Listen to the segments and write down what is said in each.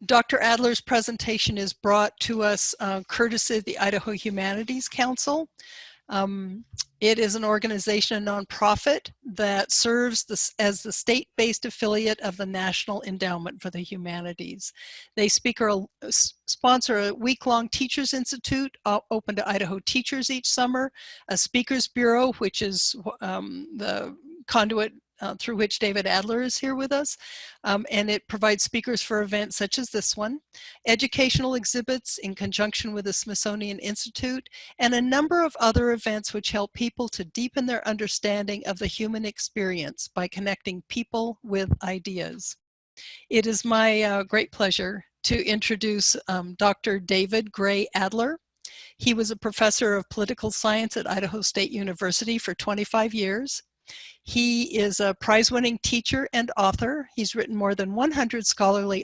Dr. Adler's presentation is brought to us courtesy of the Idaho Humanities Council. It is an organization, a nonprofit, that serves as the state-based affiliate of the National Endowment for the Humanities. They sponsor a week-long Teachers Institute open to Idaho teachers each summer, a Speakers Bureau, which is the conduit through which David Adler is here with us, and it provides speakers for events such as this one, educational exhibits in conjunction with the Smithsonian Institute, and a number of other events which help people to deepen their understanding of the human experience by connecting people with ideas. It is my great pleasure to introduce Dr. David Gray Adler. He was a professor of political science at Idaho State University for 25 years. He is a prize-winning teacher and author. He's written more than 100 scholarly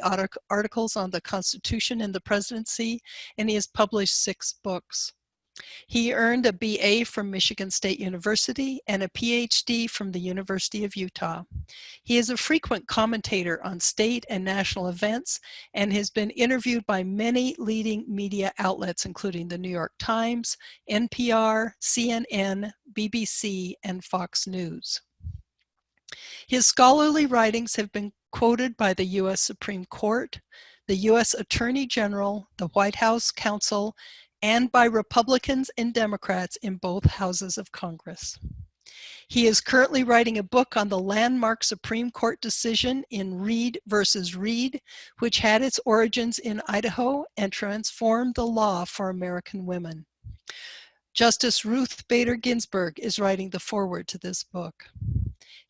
articles on the Constitution and the presidency, and he has published 6 books. He earned a BA from Michigan State University and a PhD from the University of Utah. He is a frequent commentator on state and national events and has been interviewed by many leading media outlets, including the New York Times, NPR, CNN, BBC, and Fox News. His scholarly writings have been quoted by the U.S. Supreme Court, the U.S. Attorney General, the White House Counsel, and by Republicans and Democrats in both houses of Congress. He is currently writing a book on the landmark Supreme Court decision in Reed versus Reed, which had its origins in Idaho and transformed the law for American women. Justice Ruth Bader Ginsburg is writing the foreword to this book.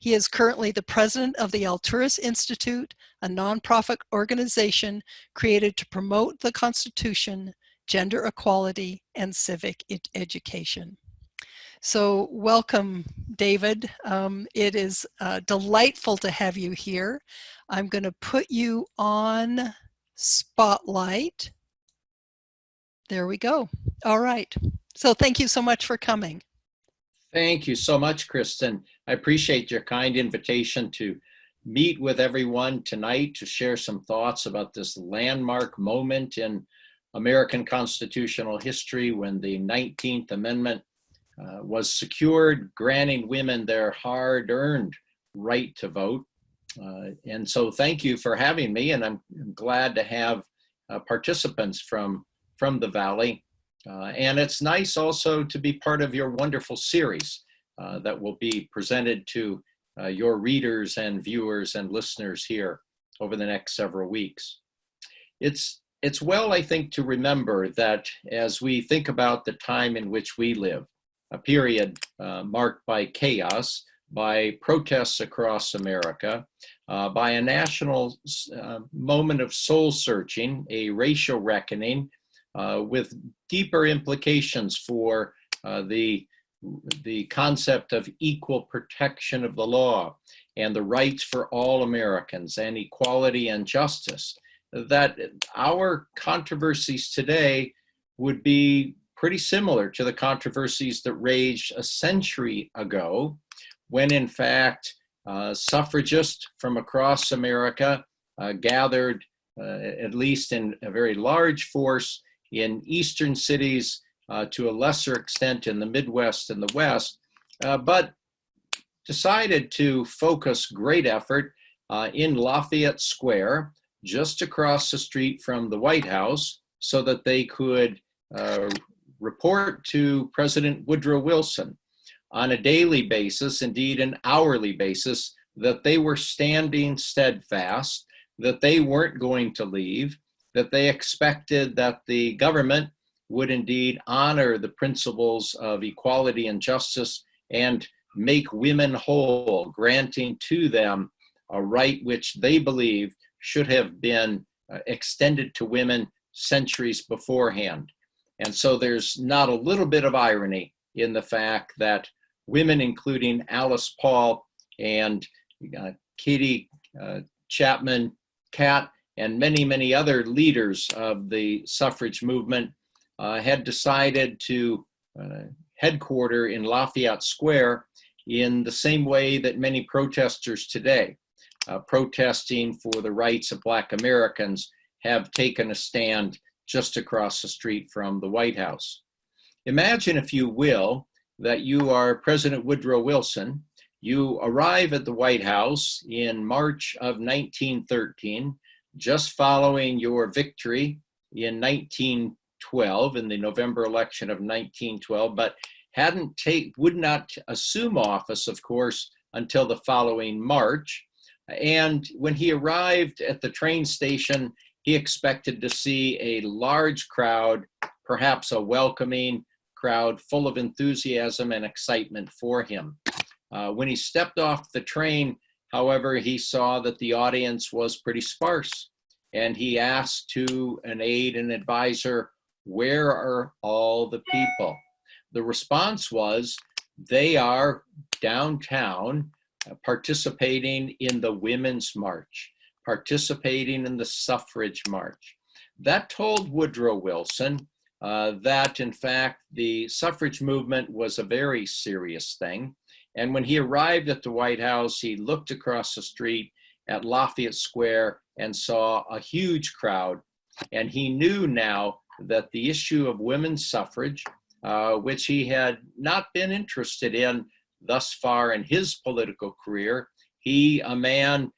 He is currently the president of the Alturas Institute, a nonprofit organization created to promote the Constitution, gender equality, and civic education. So welcome, David. It is delightful to have you here. I'm going to put you on Spotlight. There we go. All right. So thank you so much for coming. Thank you so much, Kristen. I appreciate your kind invitation to meet with everyone tonight to share some thoughts about this landmark moment in American constitutional history when the 19th Amendment was secured, granting women their hard-earned right to vote. And so thank you for having me, and I'm glad to have participants from the Valley. And it's nice also to be part of your wonderful series that will be presented to your readers and viewers and listeners here over the next several weeks. It's well, I think, to remember that as we think about the time in which we live, a period marked by chaos, by protests across America, by a national moment of soul searching, a racial reckoning with deeper implications for the concept of equal protection of the law and the rights for all Americans and equality and justice, that our controversies today would be pretty similar to the controversies that raged a century ago, when in fact suffragists from across America gathered, at least in a very large force, in eastern cities, to a lesser extent in the Midwest and the West, but decided to focus great effort in Lafayette Square, just across the street from the White House, so that they could report to President Woodrow Wilson on a daily basis, indeed an hourly basis, that they were standing steadfast, that they weren't going to leave, that they expected that the government would indeed honor the principles of equality and justice and make women whole, granting to them a right which they believe should have been extended to women centuries beforehand. And so there's not a little bit of irony in the fact that women, including Alice Paul and Katie Chapman Catt, and many, many other leaders of the suffrage movement had decided to headquarter in Lafayette Square in the same way that many protesters today, protesting for the rights of Black Americans, have taken a stand just across the street from the White House. Imagine, if you will, that you are President Woodrow Wilson. You arrive at the White House in March of 1913, just following your victory in 1912, in the November election of 1912, but would not assume office, of course, until the following March. And when he arrived at the train station, he expected to see a large crowd, perhaps a welcoming crowd full of enthusiasm and excitement for him. When he stepped off the train, however, he saw that the audience was pretty sparse, and he asked to an aide and advisor, "Where are all the people?" The response was, "They are downtown participating in the Women's March, participating in the suffrage march." That told Woodrow Wilson that, in fact, the suffrage movement was a very serious thing. And when he arrived at the White House, he looked across the street at Lafayette Square and saw a huge crowd. And he knew now that the issue of women's suffrage, which he had not been interested in thus far in his political career, he, a man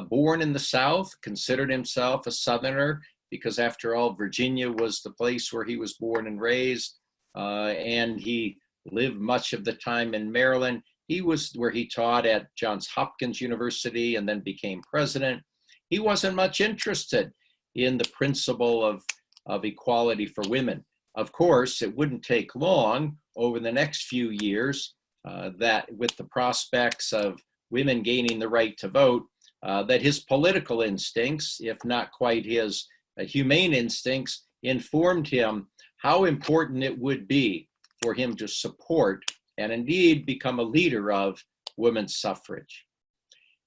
born in the South, considered himself a Southerner, because after all, Virginia was the place where he was born and raised, and he lived much of the time in Maryland. He was where he taught at Johns Hopkins University and then became president. He wasn't much interested in the principle of equality for women. Of course, it wouldn't take long over the next few years that with the prospects of women gaining the right to vote, that his political instincts, if not quite his humane instincts, informed him how important it would be for him to support and indeed become a leader of women's suffrage.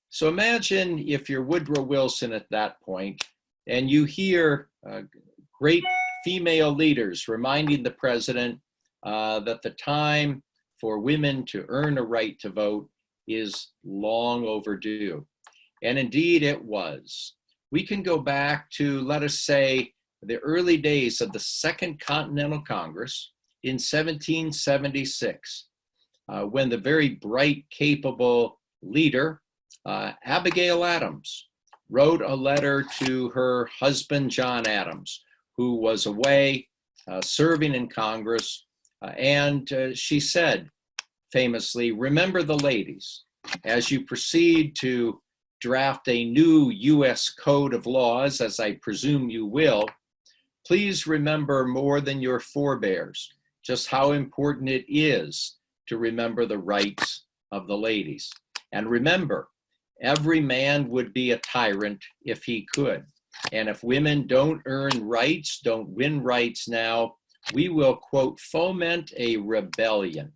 So imagine if you're Woodrow Wilson at that point and you hear great female leaders reminding the president that the time for women to earn a right to vote is long overdue. And indeed it was. We can go back to, let us say, the early days of the Second Continental Congress in 1776, when the very bright, capable leader, Abigail Adams, wrote a letter to her husband, John Adams, who was away serving in Congress. And she said, famously, "Remember the ladies, as you proceed to draft a new U.S. Code of Laws, as I presume you will, please remember more than your forebears just how important it is to remember the rights of the ladies. And remember, every man would be a tyrant if he could. And if women don't earn rights, don't win rights now, we will, quote, foment a rebellion."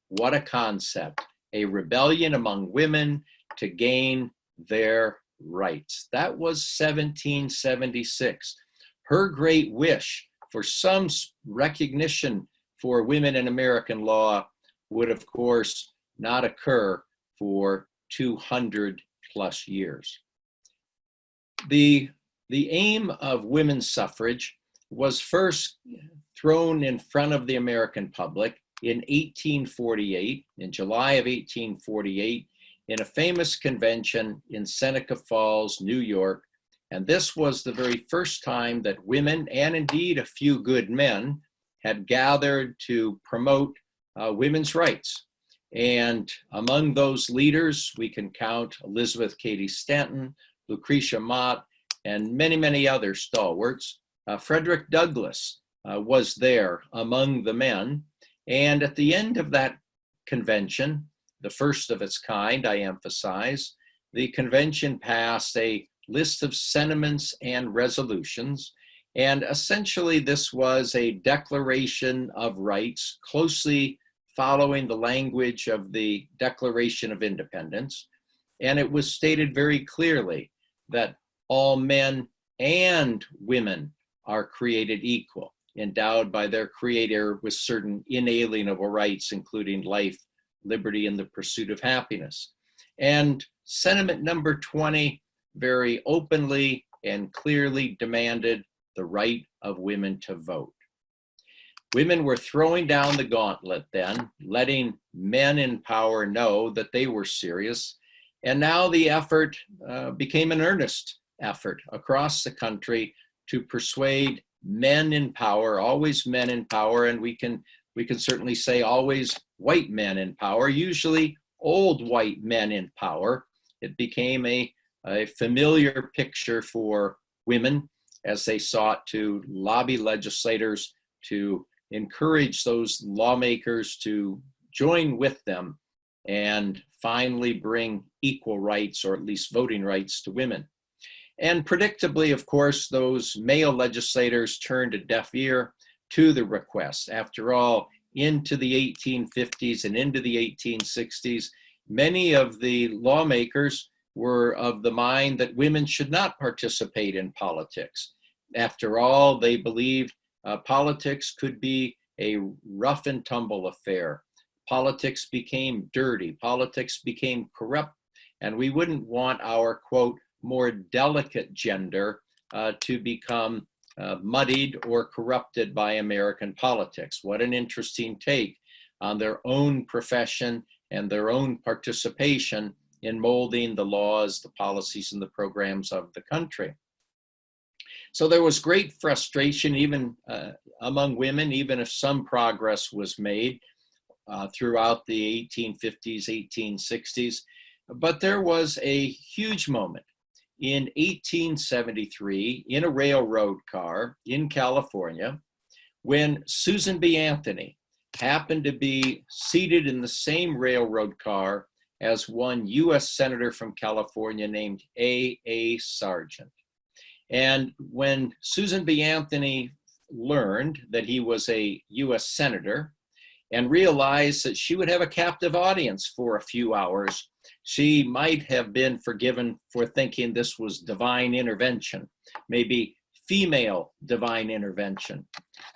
What a concept. A rebellion among women to gain their rights. That was 1776. Her great wish for some recognition for women in American law would, of course, not occur for 200 plus years. The aim of women's suffrage was first thrown in front of the American public in 1848, in July of 1848, in a famous convention in Seneca Falls, New York. And this was the very first time that women, and indeed a few good men, had gathered to promote women's rights. And among those leaders, we can count Elizabeth Cady Stanton, Lucretia Mott, and many, many other stalwarts. Frederick Douglass was there among the men. And at the end of that convention, the first of its kind, I emphasize, the convention passed a list of sentiments and resolutions. And essentially, this was a declaration of rights, closely following the language of the Declaration of Independence. And it was stated very clearly that all men and women are created equal, endowed by their creator with certain inalienable rights, including life, liberty, and the pursuit of happiness. And sentiment number 20 very openly and clearly demanded the right of women to vote. Women were throwing down the gauntlet then, letting men in power know that they were serious. And now the effort became an earnest effort across the country to persuade men in power, always men in power, and we can certainly say always white men in power, usually old white men in power. It became a familiar picture for women as they sought to lobby legislators to encourage those lawmakers to join with them and finally bring equal rights, or at least voting rights, to women. And predictably, of course, those male legislators turned a deaf ear to the request. After all, into the 1850s and into the 1860s, many of the lawmakers were of the mind that women should not participate in politics. After all, they believed politics could be a rough and tumble affair. Politics became dirty, politics became corrupt, and we wouldn't want our, quote, more delicate gender to become muddied or corrupted by American politics. What an interesting take on their own profession and their own participation in molding the laws, the policies, and the programs of the country. So there was great frustration even among women, even if some progress was made throughout the 1850s, 1860s. But there was a huge moment in 1873 in a railroad car in California when Susan B. Anthony happened to be seated in the same railroad car as one U.S. Senator from California named A.A. Sargent. And when Susan B. Anthony learned that he was a U.S. Senator and realized that she would have a captive audience for a few hours, she might have been forgiven for thinking this was divine intervention, maybe female divine intervention.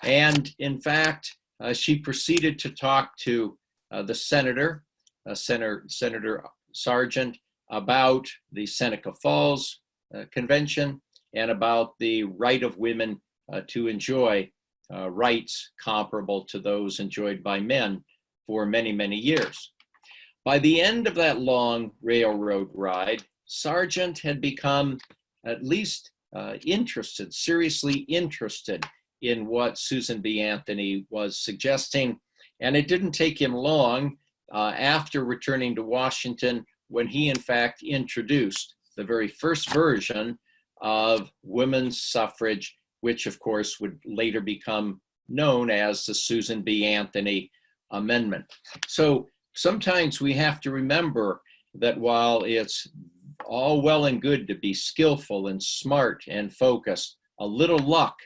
And in fact, she proceeded to talk to the senator, Senator Sargent, about the Seneca Falls Convention and about the right of women to enjoy rights comparable to those enjoyed by men for many, many years. By the end of that long railroad ride, Sargent had become at least interested, seriously interested in what Susan B. Anthony was suggesting. And it didn't take him long after returning to Washington when he, in fact, introduced the very first version of women's suffrage, which, of course, would later become known as the Susan B. Anthony Amendment. So sometimes we have to remember that while it's all well and good to be skillful and smart and focused, a little luck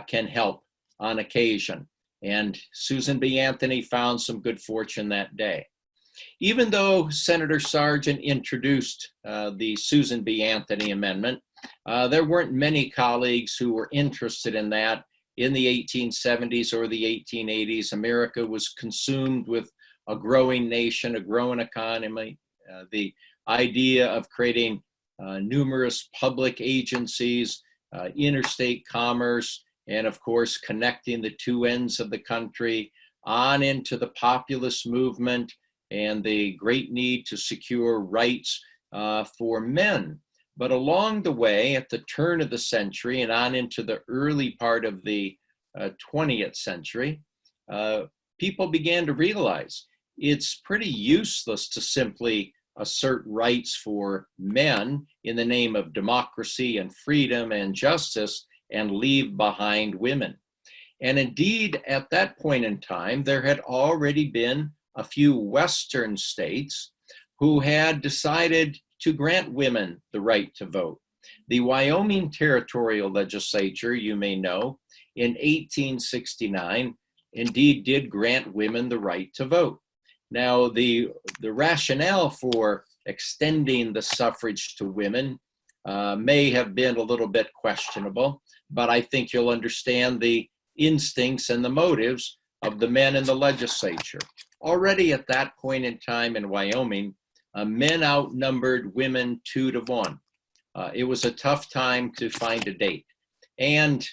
can help on occasion. And Susan B. Anthony found some good fortune that day. Even though Senator Sargent introduced the Susan B. Anthony Amendment, there weren't many colleagues who were interested in that. In the 1870s or the 1880s, America was consumed with a growing nation, a growing economy, the idea of creating numerous public agencies, interstate commerce, and of course, connecting the two ends of the country on into the populist movement and the great need to secure rights for men. But along the way, at the turn of the century and on into the early part of the 20th century, people began to realize it's pretty useless to simply assert rights for men in the name of democracy and freedom and justice and leave behind women. And indeed, at that point in time, there had already been a few Western states who had decided to grant women the right to vote. The Wyoming Territorial Legislature, you may know, in 1869, indeed did grant women the right to vote. Now, the rationale for extending the suffrage to women may have been a little bit questionable, but I think you'll understand the instincts and the motives of the men in the legislature. Already at that point in time in Wyoming, men outnumbered women 2 to 1. it was a tough time to find a date. And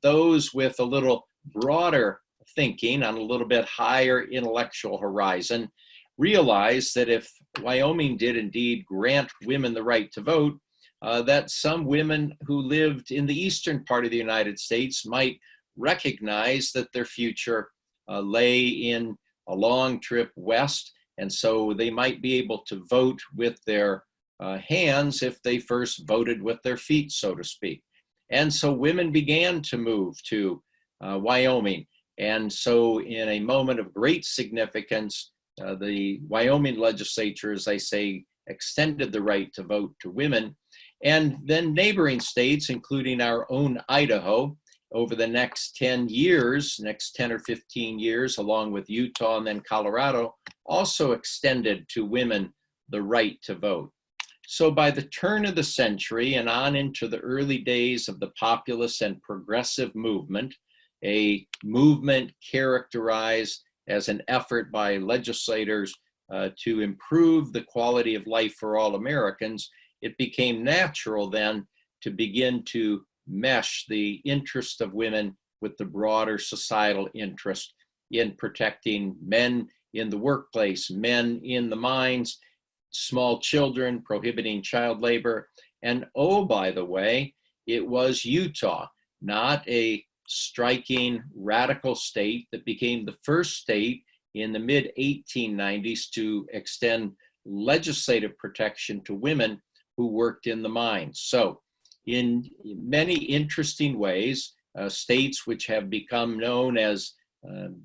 those with a little broader thinking on a little bit higher intellectual horizon realized that if Wyoming did indeed grant women the right to vote, that some women who lived in the eastern part of the United States might recognize that their future lay in a long trip west, and so they might be able to vote with their hands if they first voted with their feet, so to speak. And so women began to move to Wyoming. And so in a moment of great significance, the Wyoming legislature, as I say, extended the right to vote to women. And then neighboring states, including our own Idaho, over the next 10 years, next 10 or 15 years, along with Utah and then Colorado, also extended to women the right to vote. So by the turn of the century and on into the early days of the populist and progressive movement, a movement characterized as an effort by legislators to improve the quality of life for all Americans, it became natural then to begin to mesh the interest of women with the broader societal interest in protecting men in the workplace, men in the mines, small children, prohibiting child labor. And oh, by the way, it was Utah, not a striking radical state, that became the first state in the mid-1890s to extend legislative protection to women who worked in the mines. So in many interesting ways, states which have become known as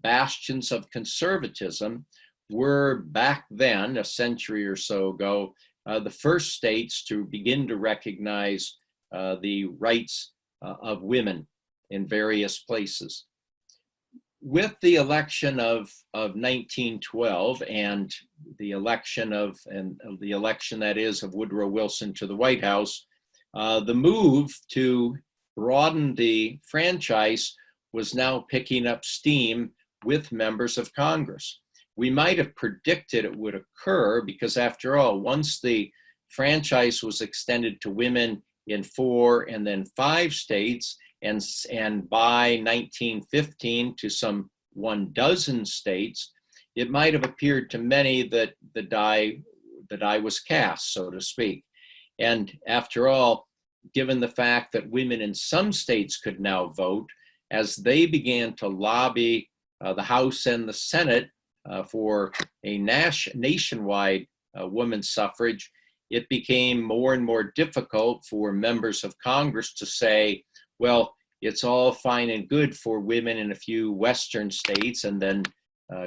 bastions of conservatism were back then, a century or so ago, the first states to begin to recognize the rights of women in various places. With the election of 1912 and the election that is of Woodrow Wilson to the White House, the move to broaden the franchise was now picking up steam with members of Congress. We might have predicted it would occur because, after all, once the franchise was extended to women in 4 and then 5 states, and by 1915 to some 12 states, it might have appeared to many that the die was cast, so to speak. And after all, given the fact that women in some states could now vote, as they began to lobby the House and the Senate for a nationwide women's suffrage, it became more and more difficult for members of Congress to say, well, it's all fine and good for women in a few Western states and then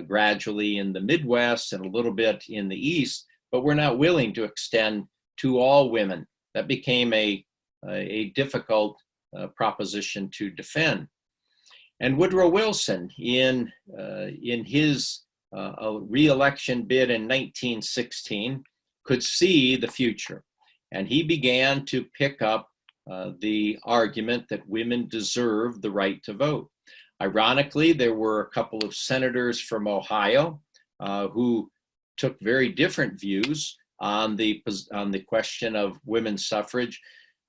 gradually in the Midwest and a little bit in the East, but we're not willing to extend to all women. That became a difficult proposition to defend. And Woodrow Wilson, in his re-election bid in 1916, could see the future. And he began to pick up the argument that women deserve the right to vote. Ironically, there were a couple of senators from Ohio who took very different views on the question of women's suffrage.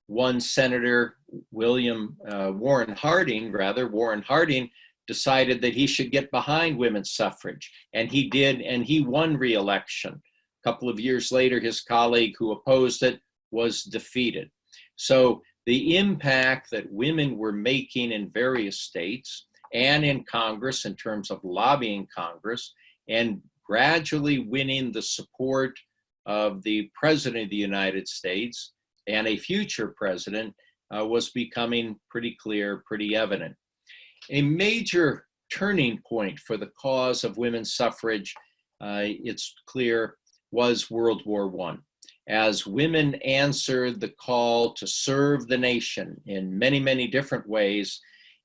One senator, Warren Harding, decided that he should get behind women's suffrage, and he did, and he won re-election. A couple of years later, his colleague who opposed it was defeated. So the impact that women were making in various states and in Congress in terms of lobbying Congress and gradually winning the support of the President of the United States and a future president was becoming pretty clear, pretty evident. A major turning point for the cause of women's suffrage, it's clear, was World War I. As women answered the call to serve the nation in many, many different ways,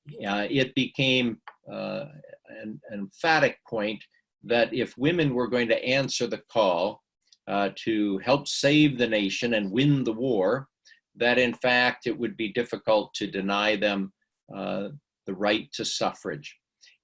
it became an emphatic point that if women were going to answer the call to help save the nation and win the war, that in fact it would be difficult to deny them the right to suffrage.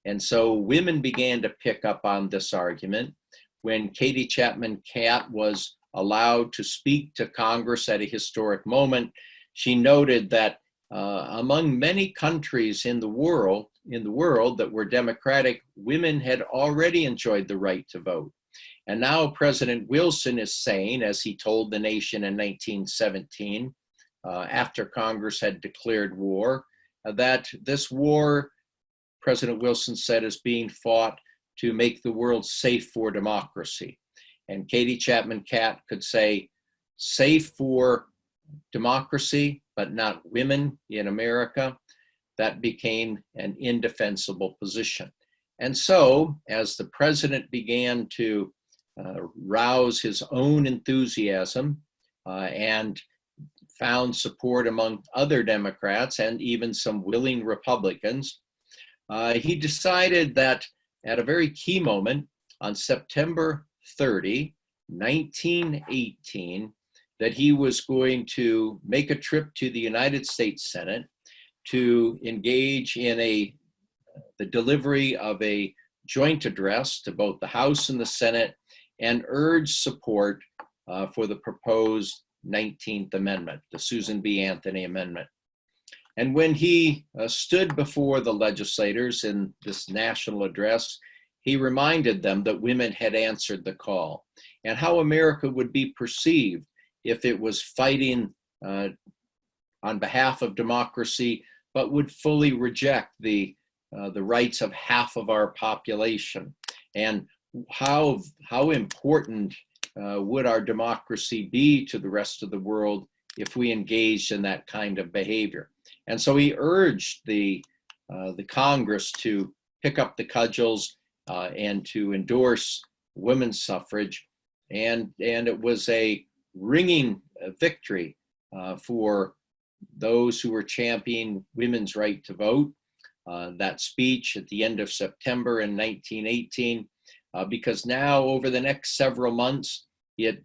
And so women began to pick up on this argument. When Katie Chapman Catt was allowed to speak to Congress at a historic moment, she noted that among many countries in the world that were democratic, women had already enjoyed the right to vote. And now President Wilson is saying, as he told the nation in 1917, after Congress had declared war, that this war, President Wilson said, is being fought to make the world safe for democracy. And Katie Chapman Catt could say, safe for democracy, but not women in America. That became an indefensible position. And so, as the president began to rouse his own enthusiasm and found support among other Democrats and even some willing Republicans, he decided that at a very key moment on September 30, 1918, that he was going to make a trip to the United States Senate to engage in the delivery of a joint address to both the House and the Senate and urge support for the proposed 19th Amendment, the Susan B. Anthony Amendment. And when he stood before the legislators in this national address, he reminded them that women had answered the call and how America would be perceived if it was fighting on behalf of democracy, but would fully reject the rights of half of our population, and how important would our democracy be to the rest of the world if we engaged in that kind of behavior. And so he urged the Congress to pick up the cudgels and to endorse women's suffrage, and it was a ringing victory for those who were championing women's right to vote. That speech at the end of September in 1918, because now over the next several months, it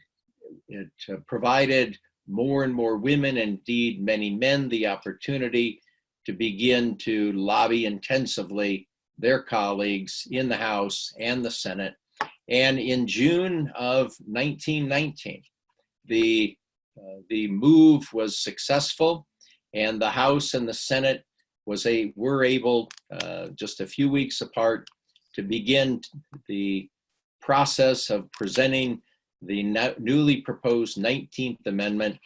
provided more and more women, indeed many men, the opportunity to begin to lobby intensively their colleagues in the House and the Senate. And in June of 1919, the move was successful, and the House and the Senate were able, just a few weeks apart, to begin the process of presenting the newly proposed 19th Amendment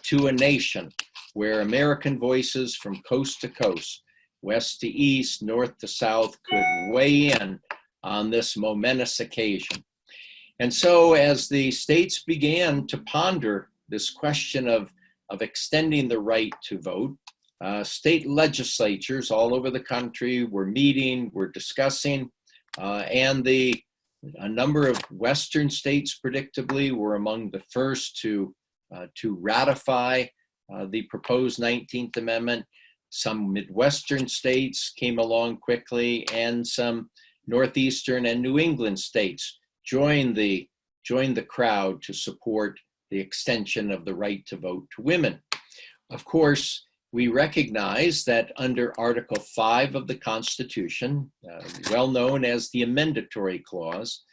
to a nation where American voices from coast to coast, west to east, north to south, could weigh in on this momentous occasion. And so as the states began to ponder this question of extending the right to vote, state legislatures all over the country were meeting, were discussing, and a number of Western states, predictably, were among the first to ratify the proposed 19th Amendment. Some Midwestern states came along quickly, and some Northeastern and New England states joined the crowd to support the extension of the right to vote to women. Of course, we recognize that under Article 5 of the Constitution, well known as the Amendatory Clause,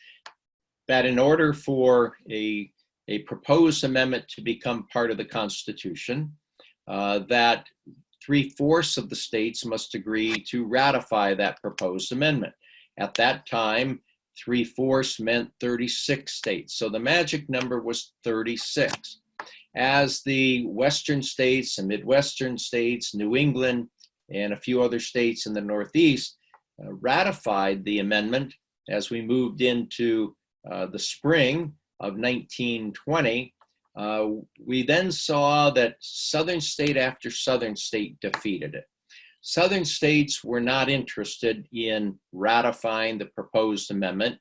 that in order for a proposed amendment to become part of the Constitution, that 3/4 of the states must agree to ratify that proposed amendment. At that time, 3/4 meant 36 states. So the magic number was 36. As the Western states and Midwestern states, New England, and a few other states in the Northeast ratified the amendment as we moved into the spring of 1920, we then saw that Southern state after Southern state defeated it. Southern states were not interested in ratifying the proposed amendment,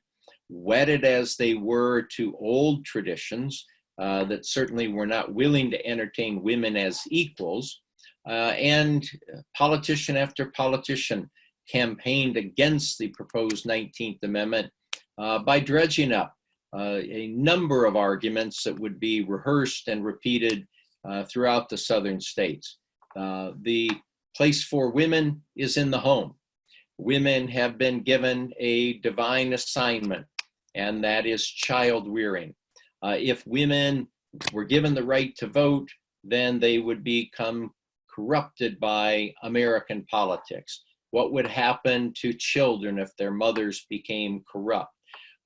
wedded as they were to old traditions that certainly were not willing to entertain women as equals, and politician after politician campaigned against the proposed 19th Amendment by dredging up a number of arguments that would be rehearsed and repeated throughout the Southern states. The place for women is in the home. Women have been given a divine assignment, and that is child rearing. If women were given the right to vote, then they would become corrupted by American politics. What would happen to children if their mothers became corrupt?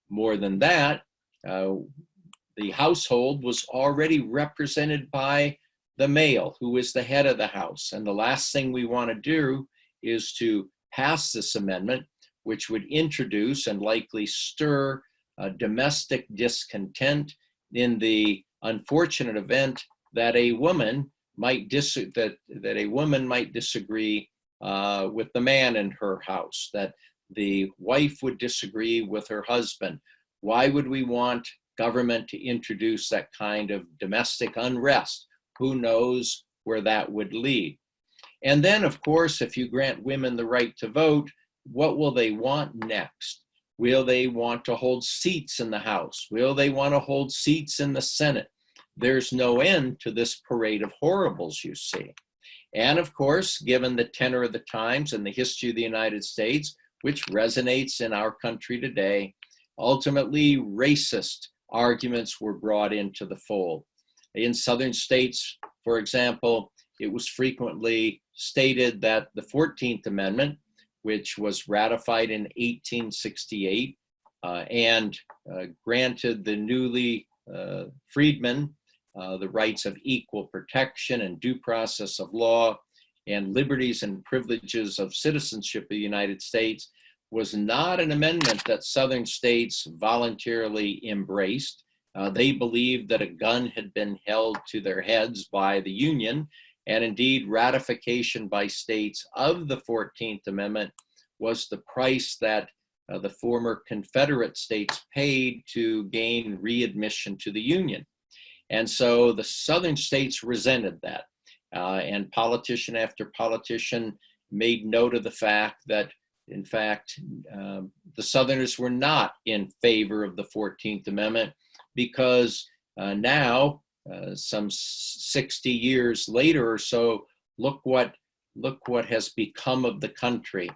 More than that, the household was already represented by the male, who is the head of the house. And the last thing we want to do is to pass this amendment, which would introduce and likely stir domestic discontent in the unfortunate event that a woman might disagree with the man in her house, that the wife would disagree with her husband. Why would we want government to introduce that kind of domestic unrest? Who knows where that would lead? And then, of course, if you grant women the right to vote, what will they want next? Will they want to hold seats in the House? Will they want to hold seats in the Senate? There's no end to this parade of horribles, you see. And of course, given the tenor of the times and the history of the United States, which resonates in our country today, ultimately racist arguments were brought into the fold. In southern states, for example, it was frequently stated that the 14th Amendment, which was ratified in 1868 and granted the newly freedmen the rights of equal protection and due process of law and liberties and privileges of citizenship of the United States, was not an amendment that southern states voluntarily embraced. They believed that a gun had been held to their heads by the Union, and indeed ratification by states of the 14th Amendment was the price that the former Confederate states paid to gain readmission to the Union. And so the southern states resented that. And politician after politician made note of the fact that, in fact, the Southerners were not in favor of the 14th Amendment because now, some 60 years later or so, look what has become of the country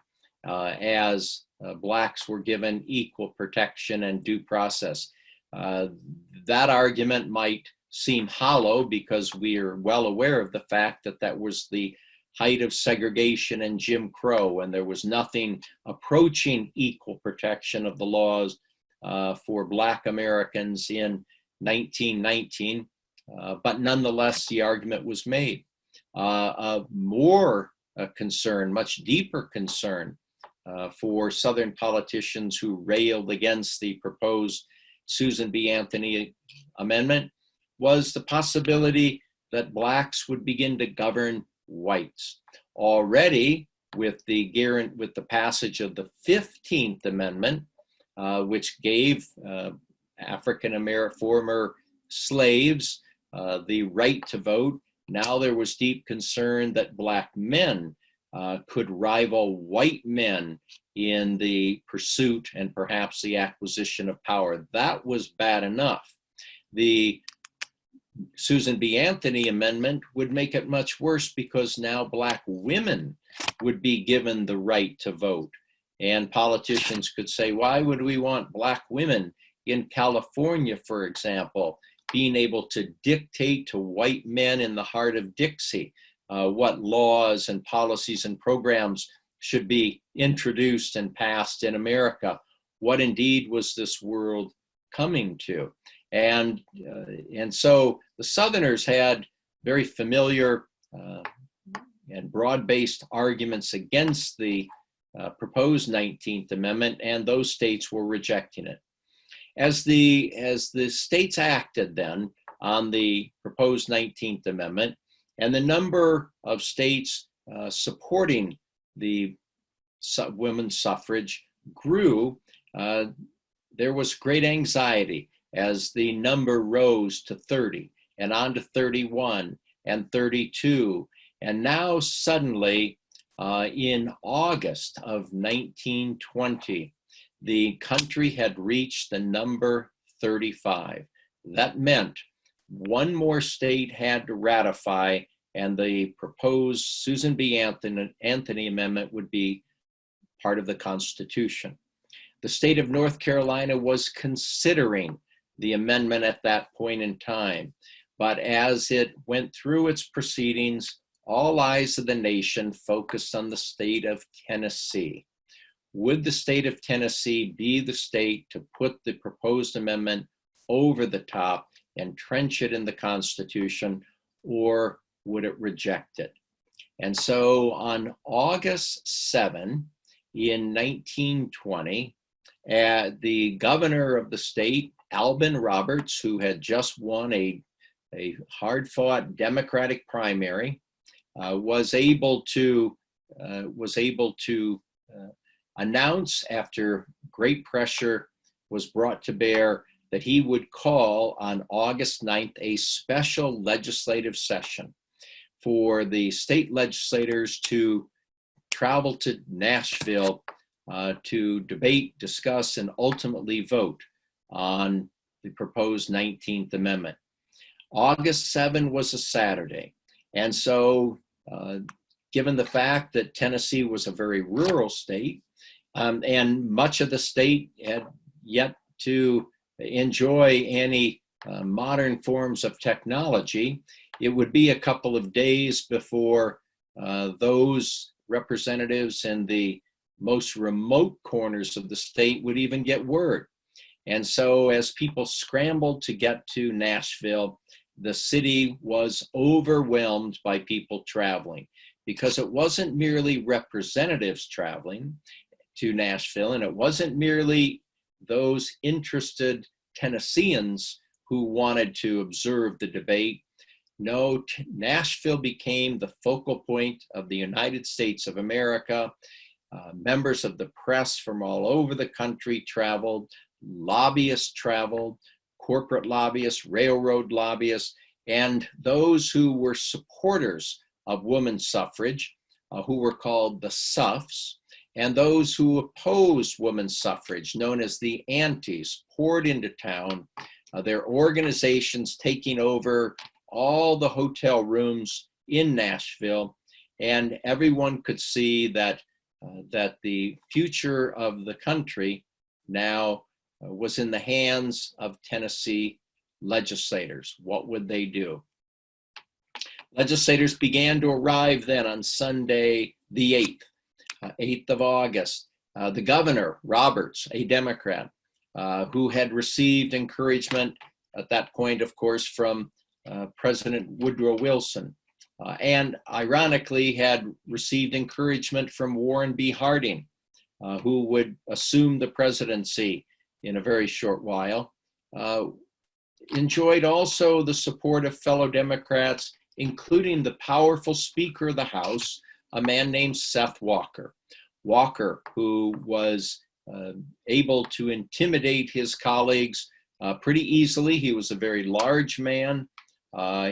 as Blacks were given equal protection and due process. That argument might seem hollow because we are well aware of the fact that that was the height of segregation and Jim Crow, and there was nothing approaching equal protection of the laws for Black Americans in 1919. But nonetheless, the argument was made. Of more concern, much deeper concern for Southern politicians who railed against the proposed Susan B. Anthony Amendment was the possibility that Blacks would begin to govern whites. Already, with the passage of the 15th Amendment, which gave former slaves the right to vote, now there was deep concern that Black men could rival white men in the pursuit and perhaps the acquisition of power. That was bad enough. The Susan B. Anthony Amendment would make it much worse because now Black women would be given the right to vote. And politicians could say, why would we want Black women in California, for example, being able to dictate to white men in the heart of Dixie what laws and policies and programs should be introduced and passed in America? What indeed was this world coming to? And so the Southerners had very familiar and broad-based arguments against the proposed 19th Amendment, and those states were rejecting it. As the states acted then on the proposed 19th Amendment, and the number of states supporting the women's suffrage grew, there was great anxiety as the number rose to 30 and on to 31 and 32. And now suddenly, in August of 1920, the country had reached the number 35. That meant one more state had to ratify, and the proposed Susan B. Anthony Amendment would be part of the Constitution. The state of North Carolina was considering the amendment at that point in time. But as it went through its proceedings, all eyes of the nation focused on the state of Tennessee. Would the state of Tennessee be the state to put the proposed amendment over the top, entrench it in the Constitution, or would it reject it? And so on August 7 in 1920, the governor of the state, Alvin Roberts, who had just won a hard-fought Democratic primary, was able to announce, after great pressure was brought to bear, that he would call on August 9th a special legislative session for the state legislators to travel to Nashville to debate, discuss, and ultimately vote on the proposed 19th Amendment. August 7 was a Saturday, and so given the fact that Tennessee was a very rural state, and much of the state had yet to enjoy any modern forms of technology, it would be a couple of days before those representatives in the most remote corners of the state would even get word. And so as people scrambled to get to Nashville, the city was overwhelmed by people traveling, because it wasn't merely representatives traveling to Nashville, and it wasn't merely those interested Tennesseans who wanted to observe the debate. No, Nashville became the focal point of the United States of America. Members of the press from all over the country traveled, lobbyists traveled, corporate lobbyists, railroad lobbyists, and those who were supporters of women's suffrage, who were called the SUFs, and those who opposed women's suffrage, known as the antis, poured into town, their organizations taking over all the hotel rooms in Nashville, and everyone could see that the future of the country now was in the hands of Tennessee legislators. What would they do? Legislators began to arrive then on Sunday, the 8th of August. The governor, Roberts, a Democrat, who had received encouragement at that point, of course, from President Woodrow Wilson, and ironically had received encouragement from Warren B. Harding, who would assume the presidency in a very short while, enjoyed also the support of fellow Democrats, including the powerful Speaker of the House, a man named Seth Walker. Walker, who was able to intimidate his colleagues pretty easily. He was a very large man.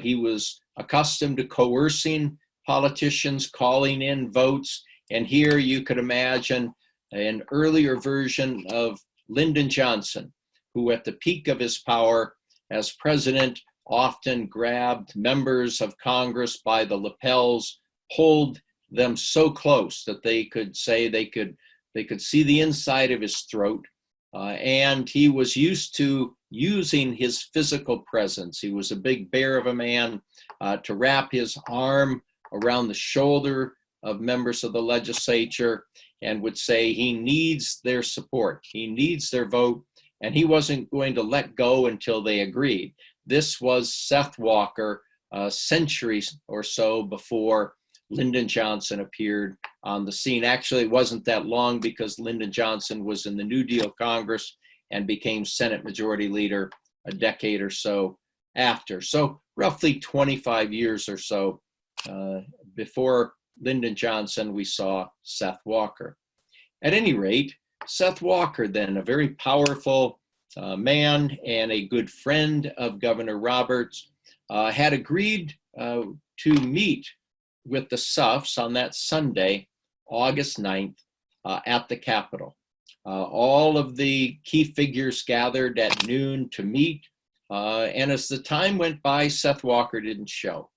He was accustomed to coercing politicians, calling in votes. And here you could imagine an earlier version of Lyndon Johnson, who at the peak of his power as president often grabbed members of Congress by the lapels, pulled them so close that they could say they could see the inside of his throat. And he was used to using his physical presence. He was a big bear of a man, to wrap his arm around the shoulder of members of the legislature and would say he needs their support, he needs their vote, and he wasn't going to let go until they agreed. This was Seth Walker, centuries or so before Lyndon Johnson appeared on the scene. Actually, it wasn't that long, because Lyndon Johnson was in the New Deal Congress and became Senate Majority Leader a decade or so after. So roughly 25 years or so before Lyndon Johnson, we saw Seth Walker. At any rate, Seth Walker, then a very powerful man and a good friend of Governor Roberts, had agreed to meet with the SUFs on that Sunday, August 9th, at the Capitol. All of the key figures gathered at noon to meet, and as the time went by, Seth Walker didn't show.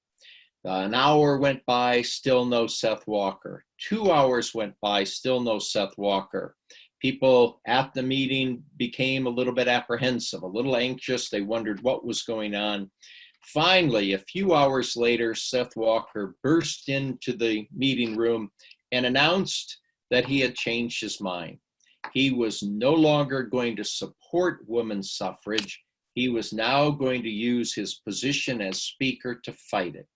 An hour went by, still no Seth Walker. 2 hours went by, still no Seth Walker. People at the meeting became a little bit apprehensive, a little anxious. They wondered what was going on. Finally, a few hours later, Seth Walker burst into the meeting room and announced that he had changed his mind. He was no longer going to support women's suffrage. He was now going to use his position as speaker to fight it.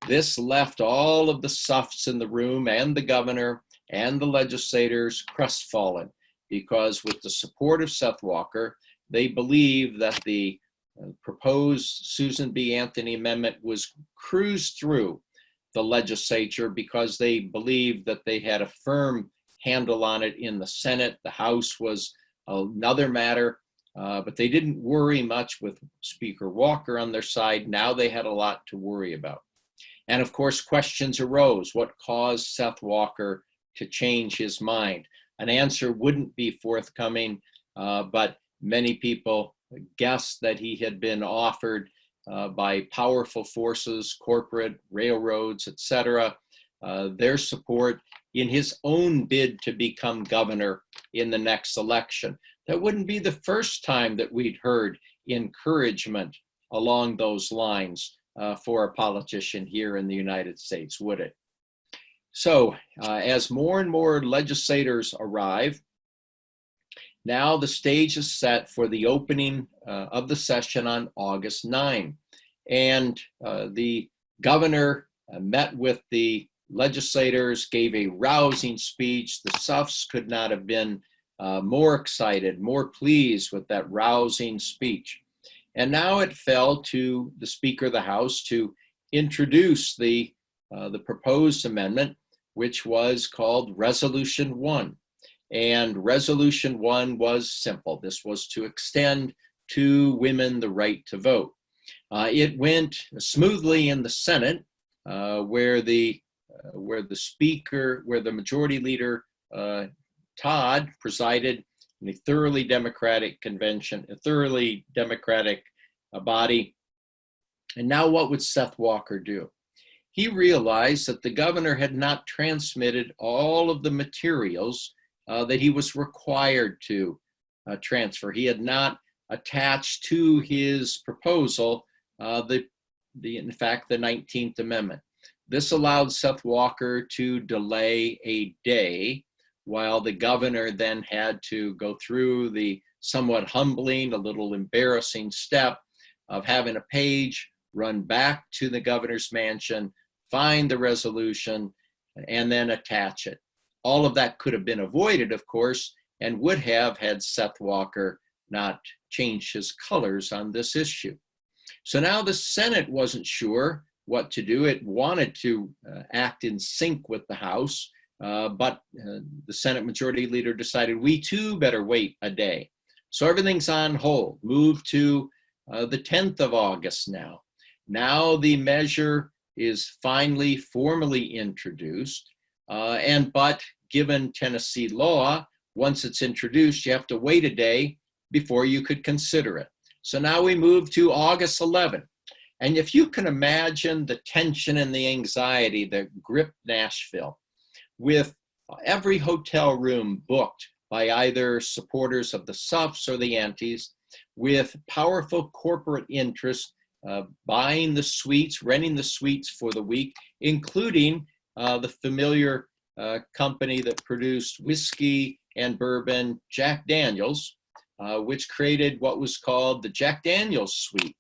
This left all of the suffs in the room and the governor and the legislators crestfallen, because with the support of Seth Walker, they believed that the proposed Susan B. Anthony amendment was cruised through the legislature because they believed that they had a firm handle on it in the Senate. The House was another matter, but they didn't worry much with Speaker Walker on their side. Now they had a lot to worry about. And of course, questions arose. What caused Seth Walker to change his mind? An answer wouldn't be forthcoming, but many people guessed that he had been offered by powerful forces, corporate, railroads, etc., their support in his own bid to become governor in the next election. That wouldn't be the first time that we'd heard encouragement along those lines for a politician here in the United States, would it? So as more and more legislators arrive, now the stage is set for the opening of the session on August 9. And the governor met with the legislators, gave a rousing speech. The Suffs could not have been more excited, more pleased with that rousing speech. And now it fell to the Speaker of the House to introduce the proposed amendment, which was called Resolution 1. And Resolution 1 was simple. This was to extend to women the right to vote. It went smoothly in the Senate, where the majority leader, Todd, presided in a thoroughly democratic convention, a thoroughly democratic body. And now what would Seth Walker do? He realized that the governor had not transmitted all of the materials that he was required to transfer. He had not attached to his proposal in fact, the 19th Amendment. This allowed Seth Walker to delay a day while the governor then had to go through the somewhat humbling, a little embarrassing step of having a page run back to the governor's mansion, find the resolution, and then attach it. All of that could have been avoided, of course, and would have had Seth Walker not changed his colors on this issue. So now the Senate wasn't sure what to do. It wanted to act in sync with the House, but the Senate Majority Leader decided we too better wait a day. So everything's on hold, moved to the 10th of August now. Now the measure is finally formally introduced, but given Tennessee law, once it's introduced, you have to wait a day before you could consider it. So now we move to August 11th. And if you can imagine the tension and the anxiety that gripped Nashville, with every hotel room booked by either supporters of the Suffs or the Antis, with powerful corporate interests buying the suites, renting the suites for the week, including the familiar company that produced whiskey and bourbon, Jack Daniels, which created what was called the Jack Daniels Suite,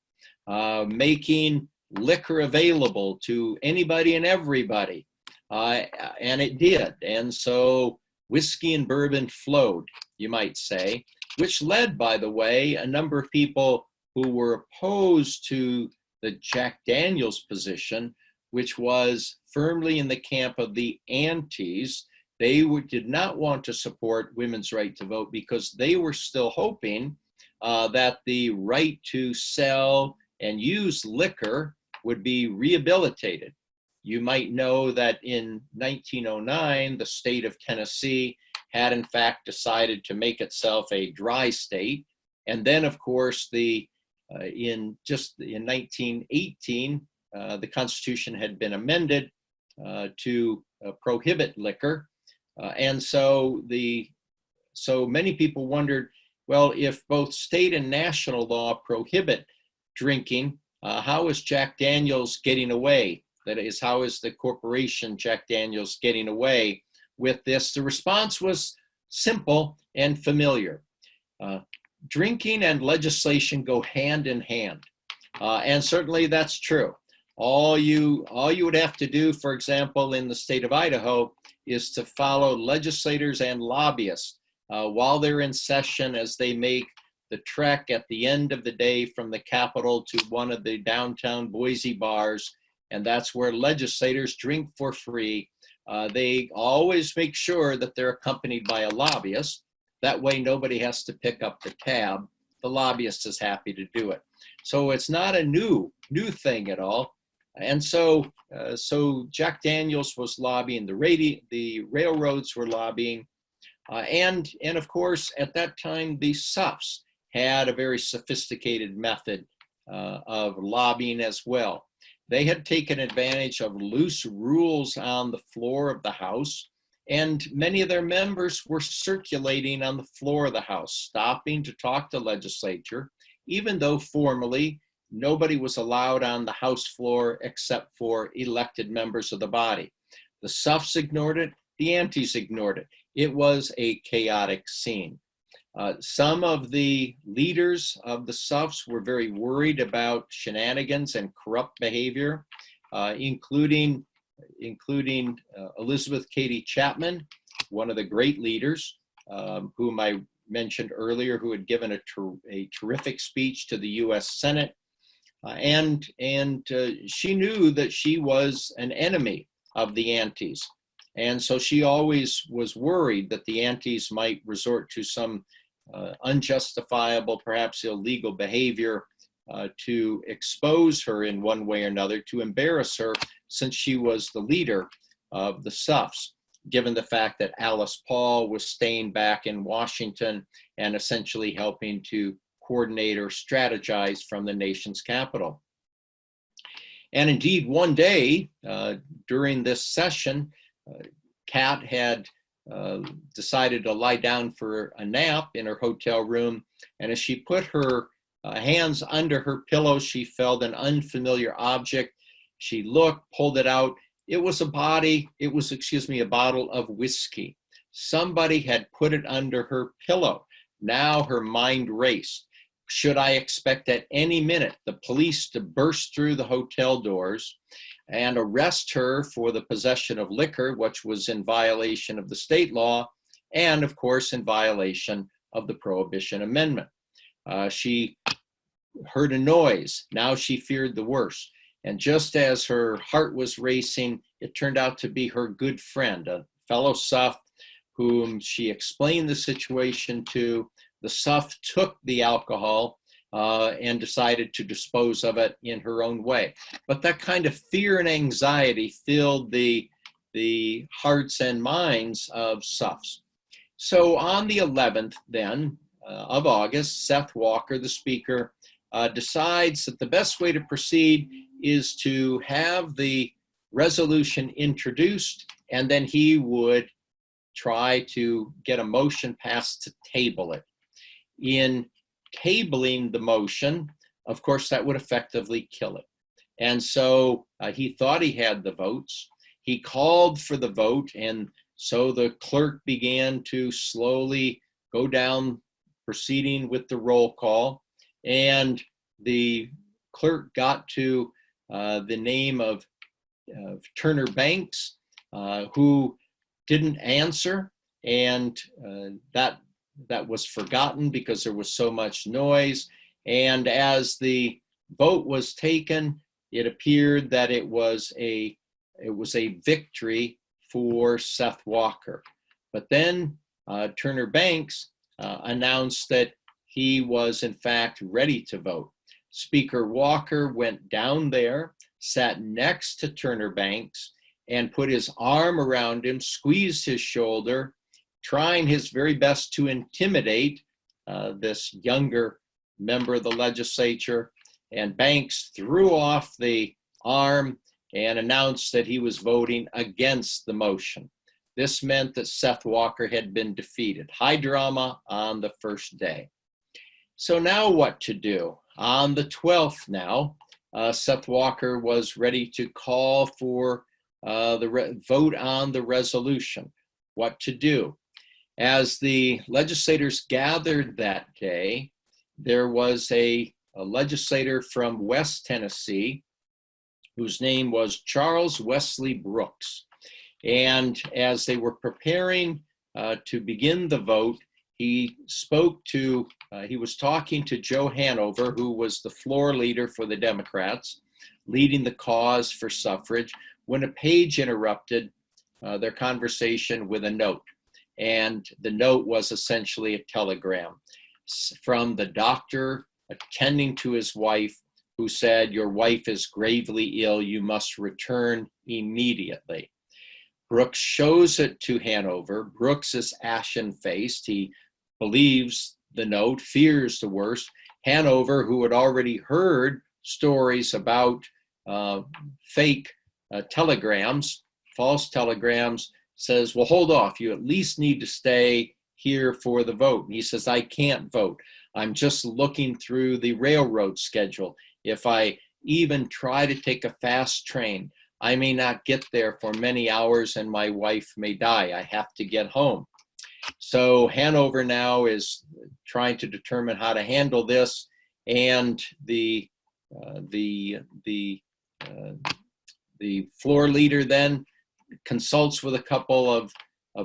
making liquor available to anybody and everybody. And it did. And so whiskey and bourbon flowed, you might say, which led, by the way, a number of people who were opposed to the Jack Daniels position, which was firmly in the camp of the Antis. They did not want to support women's right to vote because they were still hoping that the right to sell and use liquor would be rehabilitated. You might know that in 1909, the state of Tennessee had in fact decided to make itself a dry state. And then, of course, in 1918, the Constitution had been amended to prohibit liquor. And so the so many people wondered, well, if both state and national law prohibit drinking, how is Jack Daniels getting away? That is, how is the corporation Jack Daniels getting away with this? The response was simple and familiar. Drinking and legislation go hand in hand. And certainly that's true. All you would have to do, for example, in the state of Idaho, is to follow legislators and lobbyists while they're in session as they make the trek at the end of the day from the Capitol to one of the downtown Boise bars, and that's where legislators drink for free. They always make sure that they're accompanied by a lobbyist. That way nobody has to pick up the tab. The lobbyist is happy to do it. So it's not a new thing at all. And so Jack Daniels was lobbying, the railroads were lobbying, and of course at that time the SUFs had a very sophisticated method of lobbying as well. They had taken advantage of loose rules on the floor of the House, and many of their members were circulating on the floor of the House, stopping to talk to legislature, even though formally nobody was allowed on the House floor except for elected members of the body. The SUFs ignored it, the antis ignored it. It was a chaotic scene. Some of the leaders of the SUFs were very worried about shenanigans and corrupt behavior, including Elizabeth Cady Chapman, one of the great leaders, whom I mentioned earlier, who had given a terrific speech to the U.S. Senate. And she knew that she was an enemy of the antis. And so she always was worried that the antis might resort to some unjustifiable, perhaps illegal behavior to expose her in one way or another, to embarrass her, since she was the leader of the SUFs, given the fact that Alice Paul was staying back in Washington and essentially helping to coordinate or strategize from the nation's capital. And indeed, one day during this session, Kat had decided to lie down for a nap in her hotel room. And as she put her hands under her pillow, she felt an unfamiliar object. She looked, pulled it out. It was a bottle of whiskey. Somebody had put it under her pillow. Now her mind raced. Should I expect at any minute the police to burst through the hotel doors and arrest her for the possession of liquor, which was in violation of the state law, and of course in violation of the Prohibition Amendment? She heard a noise. Now she feared the worst. And just as her heart was racing, it turned out to be her good friend, a fellow SUF, whom she explained the situation to. The SUF took the alcohol and decided to dispose of it in her own way. But that kind of fear and anxiety filled the hearts and minds of SUFs. So on the 11th then of August, Seth Walker, the speaker, decides that the best way to proceed is to have the resolution introduced, and then he would try to get a motion passed to table it. In tabling the motion, of course, that would effectively kill it. And so he thought he had the votes. He called for the vote, and so the clerk began to slowly go down, proceeding with the roll call. And the clerk got to the name of Turner Banks, who didn't answer, and that was forgotten because there was so much noise. And as the vote was taken, it appeared that it was a victory for Seth Walker. But then Turner Banks announced that he was in fact ready to vote. Speaker Walker went down there, sat next to Turner Banks, and put his arm around him, squeezed his shoulder, trying his very best to intimidate this younger member of the legislature. And Banks threw off the arm and announced that he was voting against the motion. This meant that Seth Walker had been defeated. High drama on the first day. So now what to do? On the 12th now, Seth Walker was ready to call for the vote on the resolution. What to do? As the legislators gathered that day, there was a legislator from West Tennessee whose name was Charles Wesley Brooks. And as they were preparing to begin the vote, he was talking to Joe Hanover, who was the floor leader for the Democrats, leading the cause for suffrage, when a page interrupted their conversation with a note. And the note was essentially a telegram from the doctor attending to his wife, who said, "Your wife is gravely ill. You must return immediately." Brooks shows it to Hanover. Brooks is ashen-faced. He believes the note, fears the worst. Hanover, who had already heard stories about fake telegrams, false telegrams, says, "Well, hold off. You at least need to stay here for the vote." And he says, "I can't vote. I'm just looking through the railroad schedule. If I even try to take a fast train, I may not get there for many hours and my wife may die. I have to get home." So Hanover now is trying to determine how to handle this, and the floor leader then consults with a couple of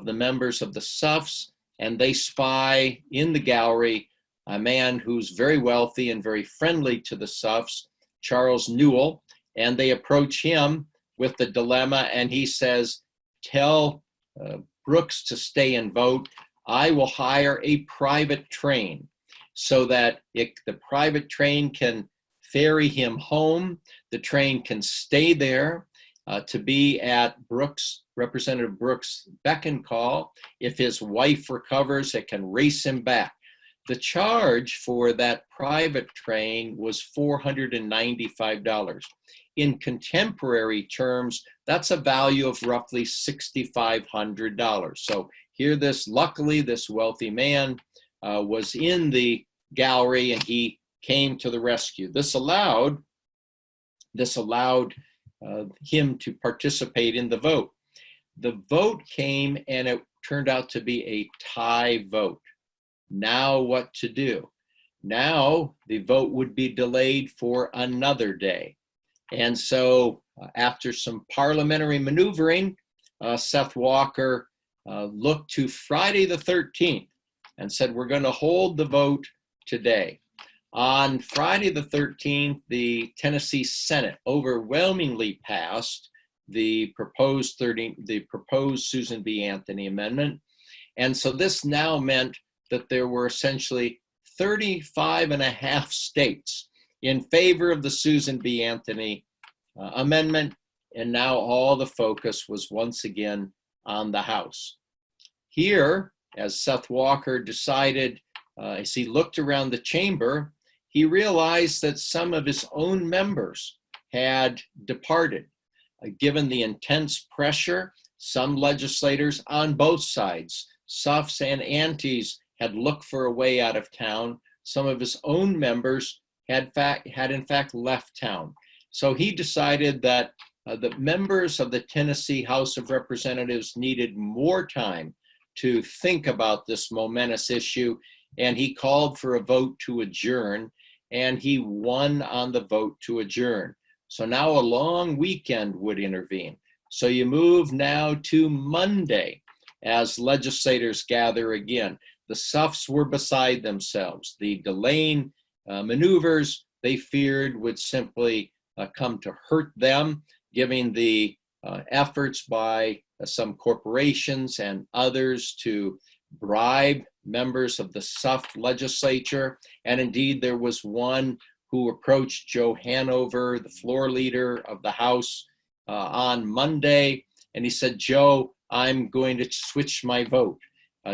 the members of the Suffs, and they spy in the gallery a man who's very wealthy and very friendly to the Suffs, Charles Newell, and they approach him with the dilemma, and he says, "Tell Brooks to stay and vote. I will hire a private train so that the private train can ferry him home. The train can stay there to be at Representative Brooks' beck and call. If his wife recovers, it can race him back." The charge for that private train was $495. In contemporary terms, that's a value of roughly $6,500. So here luckily this wealthy man was in the gallery, and he came to the rescue. This allowed him to participate in the vote. The vote came, and it turned out to be a tie vote. Now what to do? Now the vote would be delayed for another day. And so after some parliamentary maneuvering, Seth Walker looked to Friday the 13th and said, "We're going to hold the vote today." On Friday the 13th, the Tennessee Senate overwhelmingly passed the proposed Susan B. Anthony amendment. And so this now meant that there were essentially 35 and a half states in favor of the Susan B. Anthony amendment, and now all the focus was once again on the House. Here, as Seth Walker decided, as he looked around the chamber, he realized that some of his own members had departed. Given the intense pressure, some legislators on both sides, Suffs and Antis, had looked for a way out of town. Some of his own members had in fact left town. So he decided that the members of the Tennessee House of Representatives needed more time to think about this momentous issue, and he called for a vote to adjourn, and he won on the vote to adjourn. So now a long weekend would intervene. So you move now to Monday as legislators gather again. The Suffs were beside themselves. The delaying maneuvers they feared would simply come to hurt them, given the efforts by some corporations and others to bribe members of the Suff legislature. And indeed, there was one who approached Joe Hanover, the floor leader of the House, on Monday, and he said, "Joe, I'm going to switch my vote.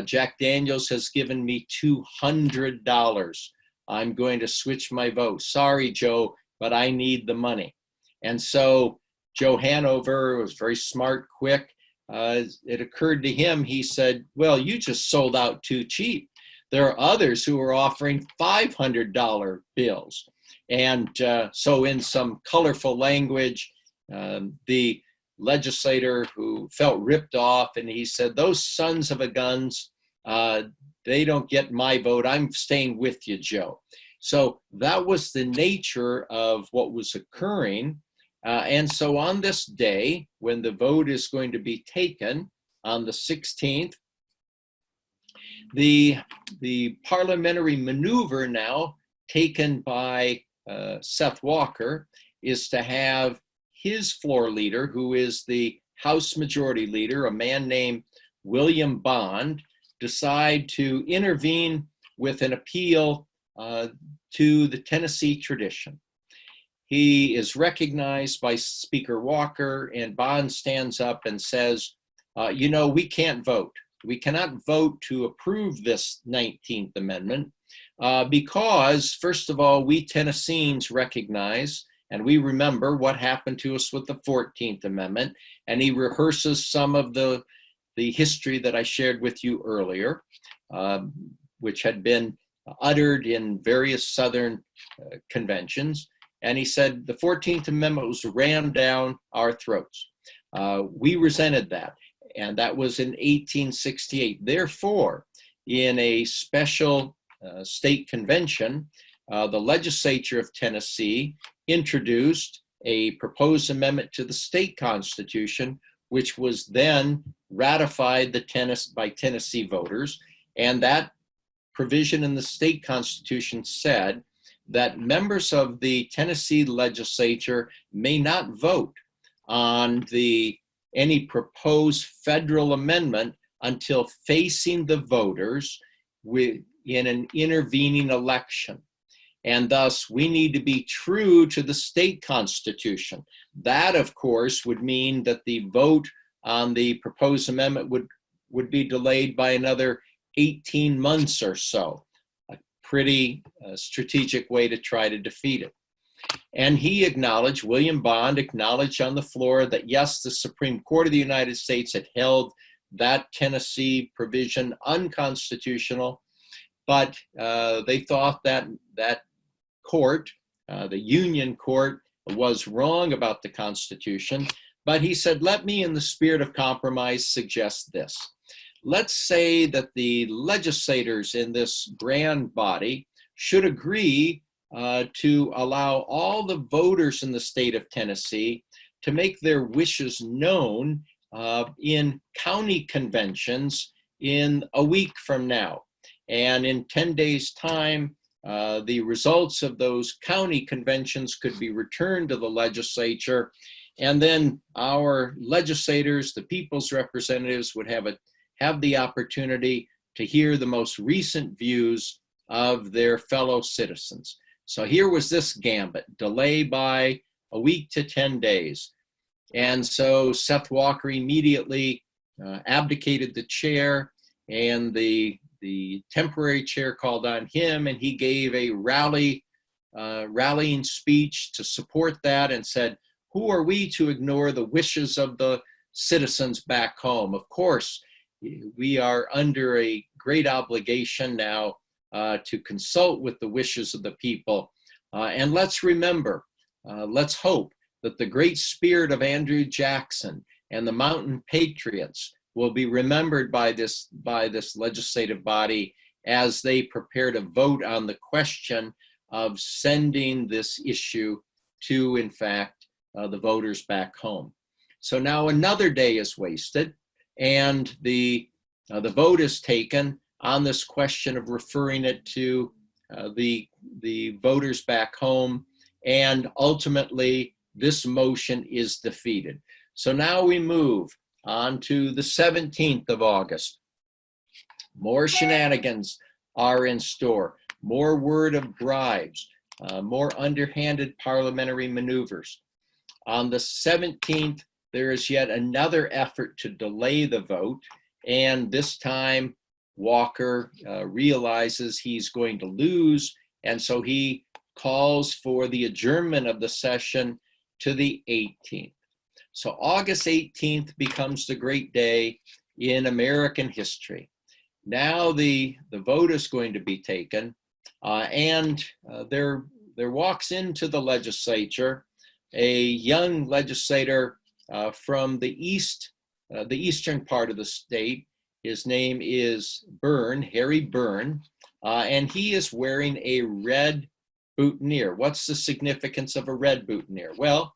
Jack Daniels has given me $200. I'm going to switch my vote. Sorry, Joe, but I need the money." And so Joe Hanover was very smart, quick, it occurred to him, he said, well, you just sold out too cheap. There are others who are offering $500 bills. And so in some colorful language, the legislator who felt ripped off, and he said, those sons of a guns, they don't get my vote. I'm staying with you, Joe. So that was the nature of what was occurring. And so on this day, when the vote is going to be taken on the 16th, the parliamentary maneuver now taken by Seth Walker is to have his floor leader, who is the House Majority Leader, a man named William Bond, decide to intervene with an appeal to the Tennessee tradition. He is recognized by Speaker Walker, and Bond stands up and says, you know, we can't vote. We cannot vote to approve this 19th Amendment because, first of all, we Tennesseans recognize and we remember what happened to us with the 14th Amendment, and he rehearses some of the history that I shared with you earlier, which had been uttered in various Southern conventions. And he said the 14th Amendment was rammed down our throats. We resented that, and that was in 1868. Therefore, in a special state convention, the legislature of Tennessee introduced a proposed amendment to the state constitution, which was then ratified by Tennessee voters. And that provision in the state constitution said that members of the Tennessee legislature may not vote on any proposed federal amendment until facing the voters in an intervening election. And thus, we need to be true to the state constitution. That, of course, would mean that the vote on the proposed amendment would be delayed by another 18 months or so. A pretty strategic way to try to defeat it. And he acknowledged, William Bond acknowledged on the floor that yes, the Supreme Court of the United States had held that Tennessee provision unconstitutional, but they thought that that court, the Union Court, was wrong about the Constitution. But he said, let me, in the spirit of compromise, suggest this. Let's say that the legislators in this grand body should agree to allow all the voters in the state of Tennessee to make their wishes known in county conventions in a week from now. And in 10 days' time, the results of those county conventions could be returned to the legislature, and then our legislators, the people's representatives, would have the opportunity to hear the most recent views of their fellow citizens. So here was this gambit, delay by a week to 10 days. And so Seth Walker immediately abdicated the chair, and the temporary chair called on him, and he gave a rallying speech to support that and said, who are we to ignore the wishes of the citizens back home? Of course, we are under a great obligation now to consult with the wishes of the people. And let's remember, let's hope that the great spirit of Andrew Jackson and the Mountain Patriots will be remembered by this legislative body as they prepare to vote on the question of sending this issue to, in fact, the voters back home. So now another day is wasted, and the vote is taken on this question of referring it to the voters back home, and ultimately this motion is defeated. So now we move on to the 17th of August. More shenanigans are in store, more word of bribes, more underhanded parliamentary maneuvers. On the 17th, there is yet another effort to delay the vote, and this time Walker realizes he's going to lose, and so he calls for the adjournment of the session to the 18th. So August 18th becomes the great day in American history. Now the vote is going to be taken, and there walks into the legislature a young legislator from the eastern part of the state. His name is Byrne, Harry Byrne, and he is wearing a red boutonniere. What's the significance of a red boutonniere? Well,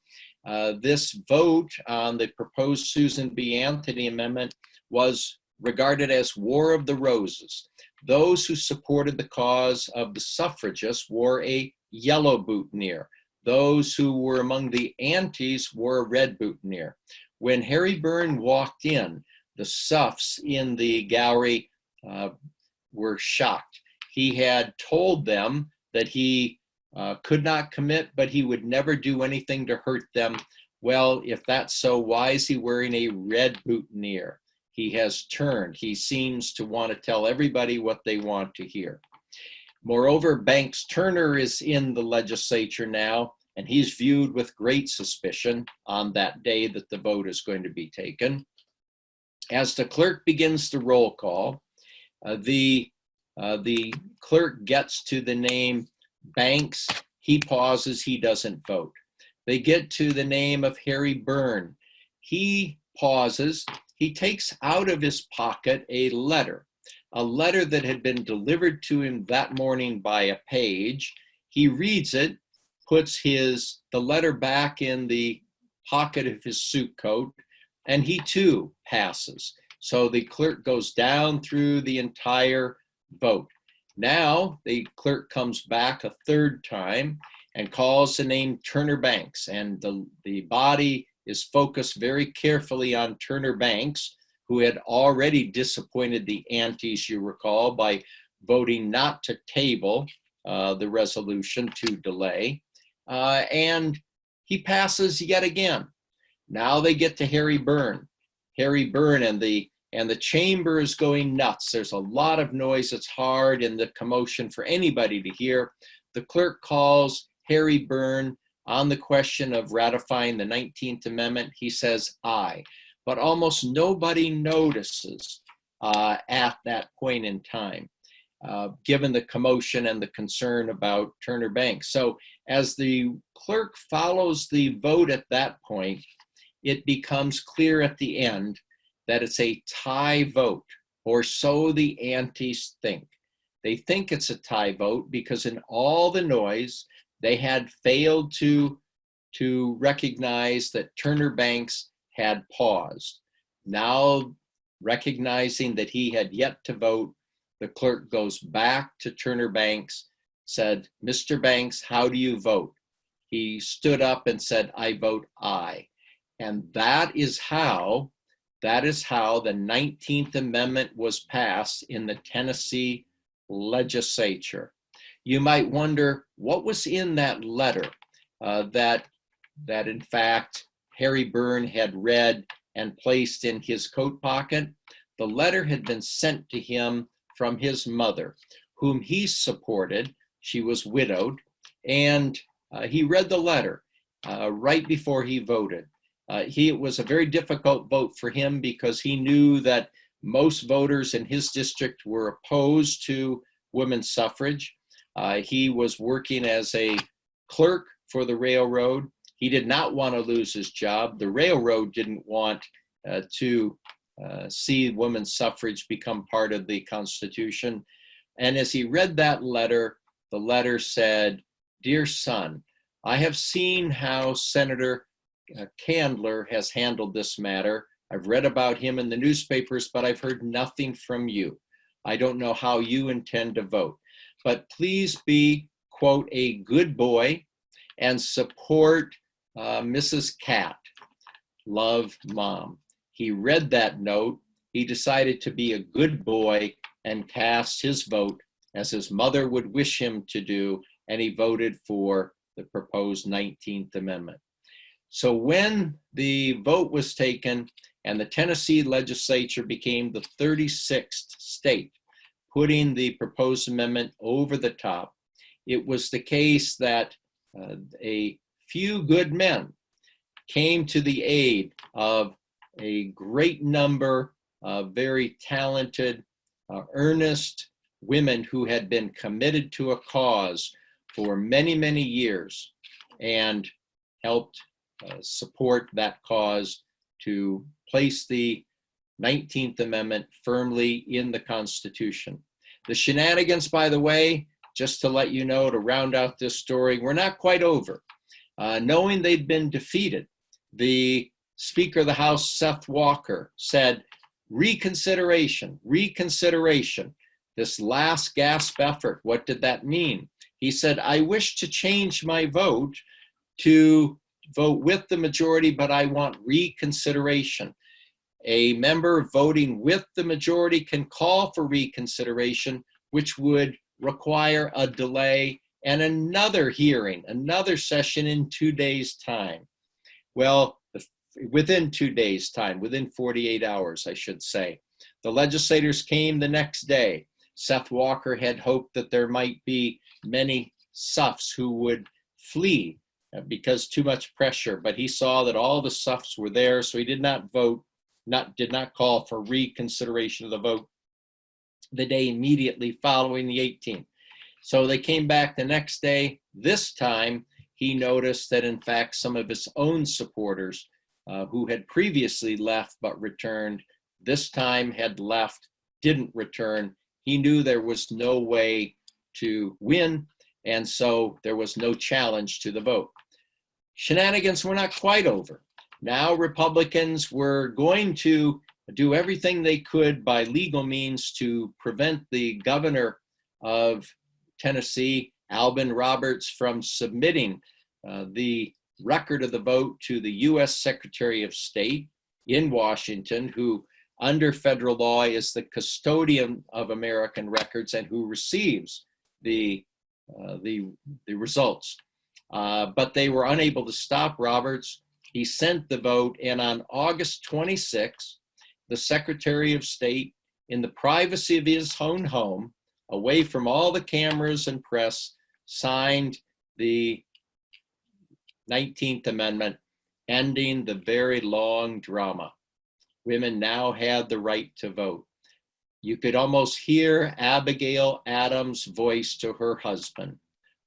this vote on the proposed Susan B. Anthony Amendment was regarded as War of the Roses. Those who supported the cause of the suffragists wore a yellow boutonniere. Those who were among the antis wore a red boutonniere. When Harry Byrne walked in, the suffs in the gallery were shocked. He had told them that he could not commit, but he would never do anything to hurt them. Well, if that's so, why is he wearing a red boutonniere? He has turned. He seems to want to tell everybody what they want to hear. Moreover, Banks Turner is in the legislature now, and he's viewed with great suspicion on that day that the vote is going to be taken. As the clerk begins the roll call, the clerk gets to the name Banks. He pauses. He doesn't vote. They get to the name of Harry Byrne. He pauses. He takes out of his pocket a letter that had been delivered to him that morning by a page. He reads it, puts the letter back in the pocket of his suit coat, and he too passes. So the clerk goes down through the entire vote. Now the clerk comes back a third time and calls the name Turner Banks, and the body is focused very carefully on Turner Banks, who had already disappointed the antis, you recall, by voting not to table the resolution to delay. And he passes yet again. Now they get to Harry Byrne. Harry Byrne, and the chamber is going nuts. There's a lot of noise. It's hard in the commotion for anybody to hear. The clerk calls Harry Byrne on the question of ratifying the 19th Amendment. He says aye, but almost nobody notices at that point in time, given the commotion and the concern about Turner Banks. So as the clerk follows the vote at that point, it becomes clear at the end that it's a tie vote, or so the antis think. They think it's a tie vote because in all the noise, they had failed to recognize that Turner Banks had paused. Now, recognizing that he had yet to vote, the clerk goes back to Turner Banks, said, "Mr. Banks, how do you vote?" He stood up and said, "I vote aye." And that is how the 19th Amendment was passed in the Tennessee legislature. You might wonder what was in that letter that in fact Harry Byrne had read and placed in his coat pocket. The letter had been sent to him from his mother, whom he supported. She was widowed, and he read the letter right before he voted. It was a very difficult vote for him because he knew that most voters in his district were opposed to women's suffrage. He was working as a clerk for the railroad. He did not want to lose his job. The railroad didn't want to see women's suffrage become part of the Constitution. And as he read that letter, the letter said, "Dear son, I have seen how Senator Candler has handled this matter. I've read about him in the newspapers, but I've heard nothing from you. I don't know how you intend to vote. But please be, quote, a good boy and support Mrs. Cat. Love, Mom." He read that note. He decided to be a good boy and cast his vote as his mother would wish him to do, and he voted for the proposed 19th Amendment. So when the vote was taken and the Tennessee legislature became the 36th state, putting the proposed amendment over the top, it was the case that a few good men came to the aid of a great number of very talented, earnest women who had been committed to a cause for many, many years and helped support that cause to place the 19th Amendment firmly in the Constitution. The shenanigans, by the way, just to let you know, to round out this story, were not quite over. Knowing they'd been defeated, the Speaker of the House, Seth Walker, said, reconsideration, reconsideration. This last gasp effort, what did that mean? He said, I wish to change my vote to vote with the majority, but I want reconsideration. A member voting with the majority can call for reconsideration, which would require a delay and another hearing, another session in 2 days' time. Well, within 2 days' time, within 48 hours, I should say. The legislators came the next day. Seth Walker had hoped that there might be many SUFs who would flee because too much pressure, but he saw that all the SUFs were there, so he did not vote, did not call for reconsideration of the vote the day immediately following the 18th. So they came back the next day. This time, he noticed that in fact some of his own supporters who had previously left but returned, this time had left, didn't return. He knew there was no way to win, and so there was no challenge to the vote. Shenanigans were not quite over. Now Republicans were going to do everything they could by legal means to prevent the governor of Tennessee, Alvin Roberts, from submitting the record of the vote to the U.S. Secretary of State in Washington, who under federal law is the custodian of American records and who receives the results. But they were unable to stop Roberts. He sent the vote, and on August 26, the Secretary of State, in the privacy of his own home, away from all the cameras and press, signed the 19th Amendment, ending the very long drama. Women now had the right to vote. You could almost hear Abigail Adams' voice to her husband.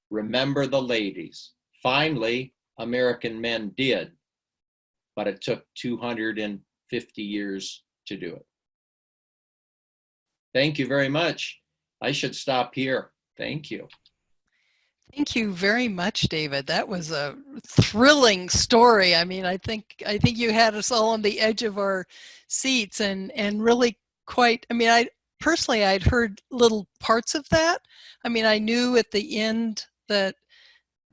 Remember the ladies. Finally, American men did, but it took 250 years to do it. Thank you very much. I should stop here. Thank you. Thank you very much, David. That was a thrilling story. I mean, I think you had us all on the edge of our seats and really quite, I mean, I'd heard little parts of that. I mean, I knew at the end that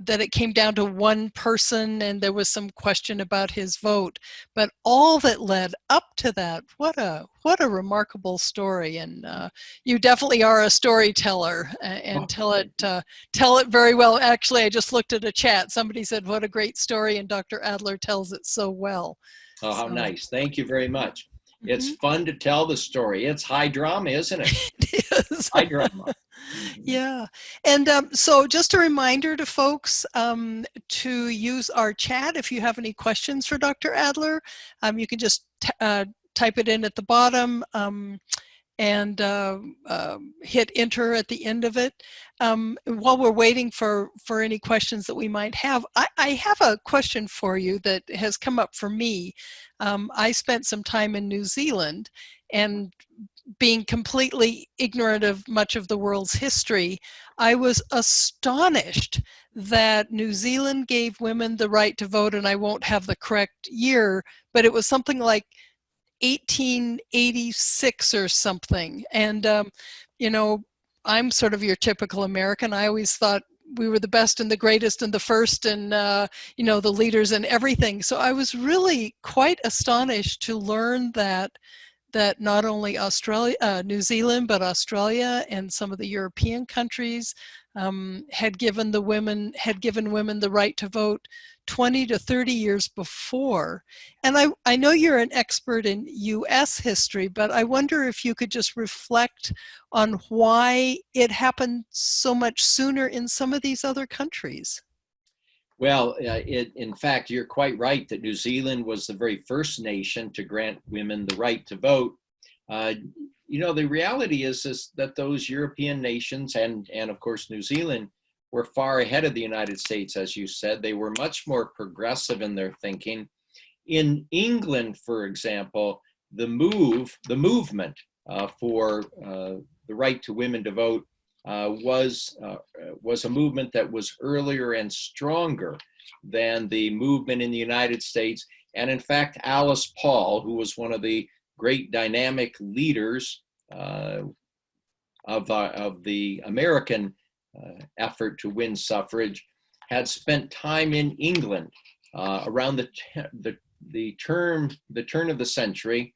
it came down to one person and there was some question about his vote, but all that led up to that, what a remarkable story. And you definitely are a storyteller and tell it very well. Actually, I just looked at a chat. Somebody said, what a great story, and Dr. Adler tells it so well. Oh, how nice. Thank you very much. It's fun to tell the story. It's high drama, isn't it? It is. High drama. Yeah. And so just a reminder to folks to use our chat. If you have any questions for Dr. Adler, you can just type it in at the bottom and hit enter at the end of it. While we're waiting for any questions that we might have, I have a question for you that has come up for me. I spent some time in New Zealand, and being completely ignorant of much of the world's history, I was astonished that New Zealand gave women the right to vote, and I won't have the correct year, but it was something like 1886 or something. And, you know, I'm sort of your typical American. I always thought we were the best and the greatest and the first and, you know, the leaders and everything. So I was really quite astonished to learn that not only New Zealand, but Australia and some of the European countries had given women the right to vote 20 to 30 years before. And I know you're an expert in US history, but I wonder if you could just reflect on why it happened so much sooner in some of these other countries. Well, in fact, you're quite right that New Zealand was the very first nation to grant women the right to vote. Uh, the reality is that those European nations and of course New Zealand were far ahead of the United States, as you said. They were much more progressive in their thinking. In England, for example, the movement for the right to women to vote was a movement that was earlier and stronger than the movement in the United States. And in fact, Alice Paul, who was one of the great dynamic leaders of the American effort to win suffrage, had spent time in England around the turn of the century.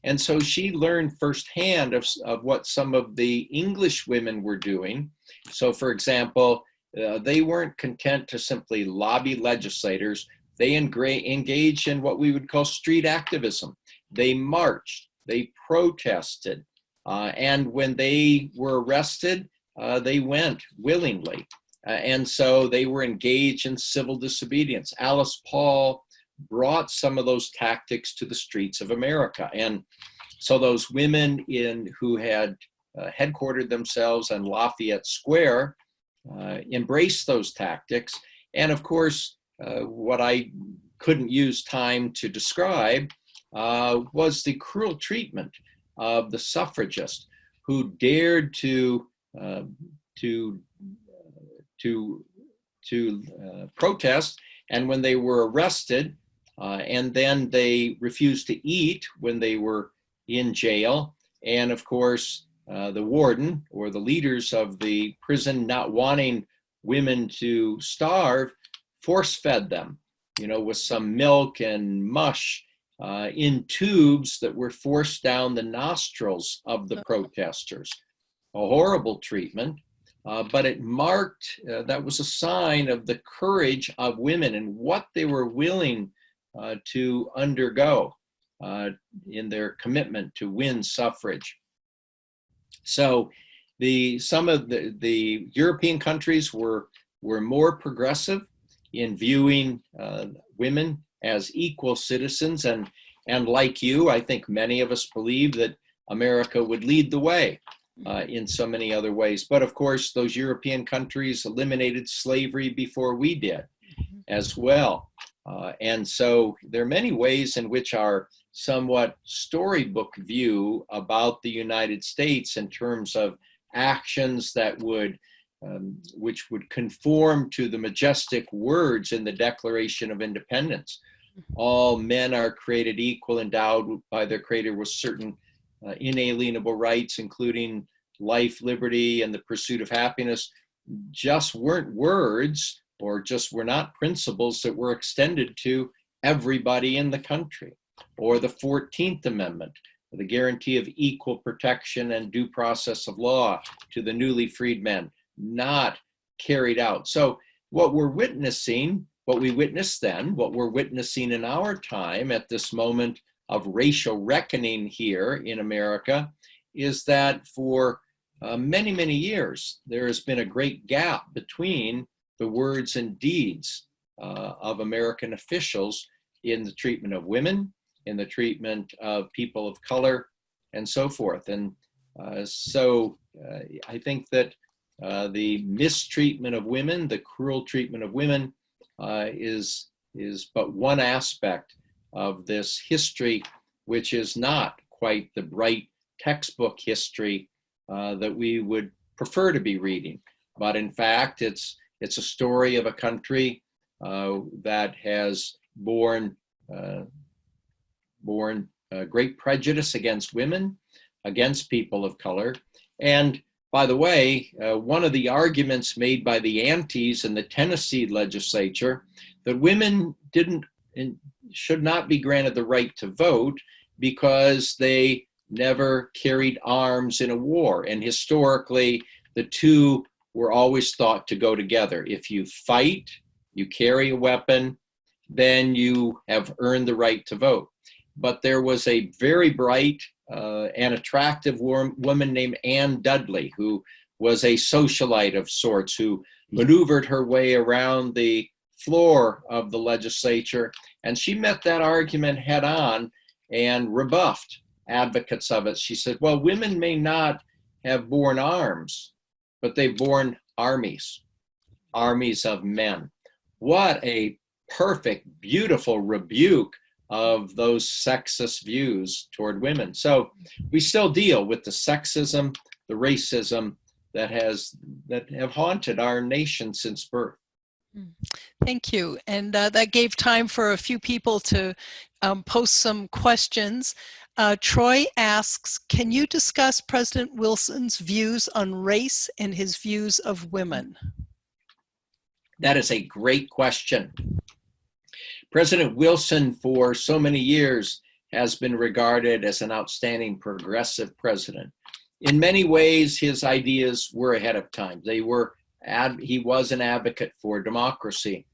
And so she learned firsthand of what some of the English women were doing. So for example, they weren't content to simply lobby legislators. They engaged in what we would call street activism. They marched, they protested, and when they were arrested, they went willingly. And so they were engaged in civil disobedience. Alice Paul brought some of those tactics to the streets of America. And so those women who had headquartered themselves in Lafayette Square embraced those tactics. And of course, what I couldn't use time to describe was the cruel treatment of the suffragists who dared to protest, and when they were arrested, and then they refused to eat when they were in jail. And of course, the warden or the leaders of the prison, not wanting women to starve, force-fed them, with some milk and mush in tubes that were forced down the nostrils of the protesters. A horrible treatment. But it marked, that was a sign of the courage of women and what they were willing to undergo in their commitment to win suffrage. So some of the European countries were more progressive in viewing women as equal citizens. And like you, I think many of us believe that America would lead the way in so many other ways. But of course, those European countries eliminated slavery before we did as well. And so there are many ways in which our somewhat storybook view about the United States in terms of actions that which would conform to the majestic words in the Declaration of Independence. All men are created equal, endowed by their Creator with certain inalienable rights, including life, liberty, and the pursuit of happiness, just weren't words, or just were not principles that were extended to everybody in the country. Or the 14th Amendment, the guarantee of equal protection and due process of law to the newly freed men, not carried out. So what we witnessed then, what we're witnessing in our time at this moment of racial reckoning here in America, is that for many, many years, there has been a great gap between the words and deeds of American officials in the treatment of women, in the treatment of people of color, and so forth. And so I think that the mistreatment of women, the cruel treatment of women, is but one aspect of this history, which is not quite the bright textbook history that we would prefer to be reading. But in fact, it's a story of a country that has borne great prejudice against women, against people of color. And by the way, one of the arguments made by the antis in the Tennessee legislature, that women should not be granted the right to vote because they never carried arms in a war. And historically, the two were always thought to go together. If you fight, you carry a weapon, then you have earned the right to vote. But there was a very bright and attractive woman named Anne Dudley, who was a socialite of sorts, who maneuvered her way around the floor of the legislature, and she met that argument head on and rebuffed advocates of it. She said, well, women may not have borne arms, but they've borne armies of men. What a perfect, beautiful rebuke of those sexist views toward women. So we still deal with the sexism, the racism that have haunted our nation since birth. Thank you. And that gave time for a few people to post some questions. Troy asks, can you discuss President Wilson's views on race and his views of women? That is a great question. President Wilson, for so many years, has been regarded as an outstanding progressive president. In many ways, his ideas were ahead of time. He was an advocate for democracy.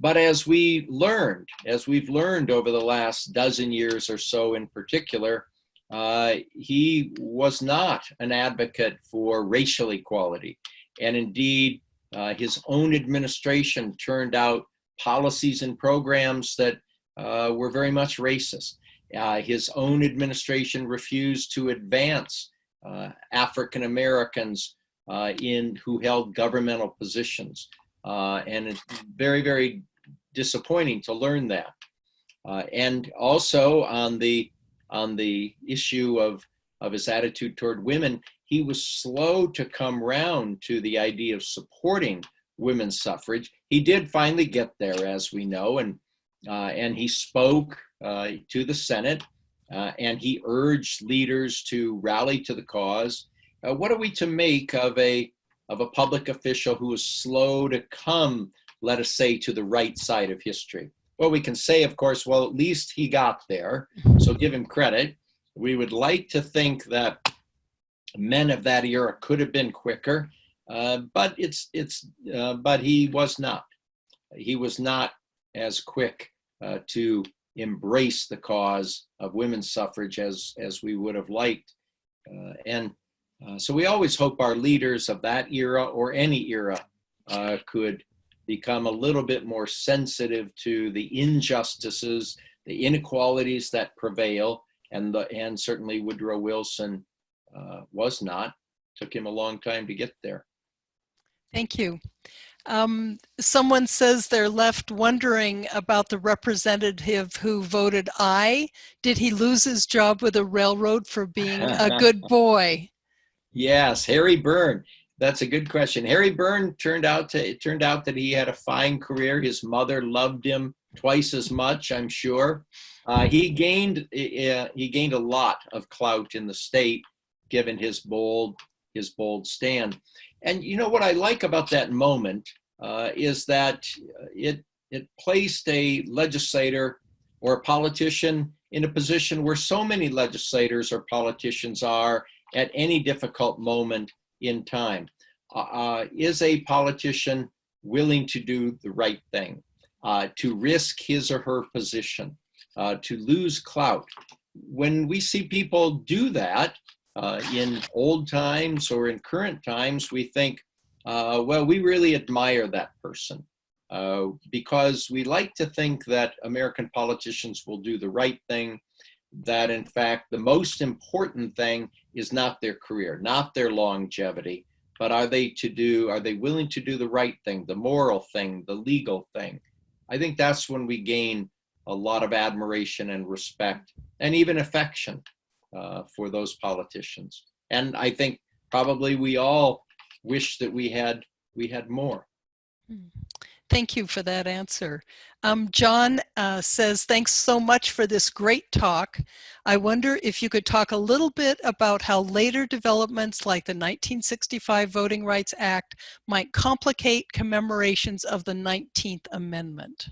But as we've learned over the last dozen years or so in particular, he was not an advocate for racial equality. And indeed, his own administration turned out policies and programs that were very much racist. His own administration refused to advance African Americans who held governmental positions. And it's very, very disappointing to learn that. And also on the issue of his attitude toward women, he was slow to come round to the idea of supporting women's suffrage. He did finally get there, as we know, and he spoke to the Senate, and he urged leaders to rally to the cause. What are we to make of a public official who is slow to come, let us say, to the right side of history? Well, we can say, of course, well, at least he got there, so give him credit. We would like to think that men of that era could have been quicker, but he was not. He was not as quick to embrace the cause of women's suffrage as we would have liked. So we always hope our leaders of that era or any era could become a little bit more sensitive to the injustices, the inequalities that prevail, and certainly Woodrow Wilson was not. Took him a long time to get there. Thank you. Someone says they're left wondering about the representative who voted aye. Did he lose his job with a railroad for being a good boy? Yes, Harry Byrne. That's a good question. Harry Byrne it turned out that he had a fine career. His mother loved him twice as much, I'm sure. He gained a lot of clout in the state, given his bold stand. And you know what I like about that moment is that it placed a legislator or a politician in a position where so many legislators or politicians are at any difficult moment in time. Is a politician willing to do the right thing, to risk his or her position, to lose clout? When we see people do that in old times or in current times, we think, well, we really admire that person because we like to think that American politicians will do the right thing, that in fact the most important thing is not their career, not their longevity, but are they willing to do the right thing, the moral thing, the legal thing? I think that's when we gain a lot of admiration and respect and even affection for those politicians. And I think probably we all wish that we had more. Thank you for that answer. John says, thanks so much for this great talk. I wonder if you could talk a little bit about how later developments like the 1965 Voting Rights Act might complicate commemorations of the 19th Amendment.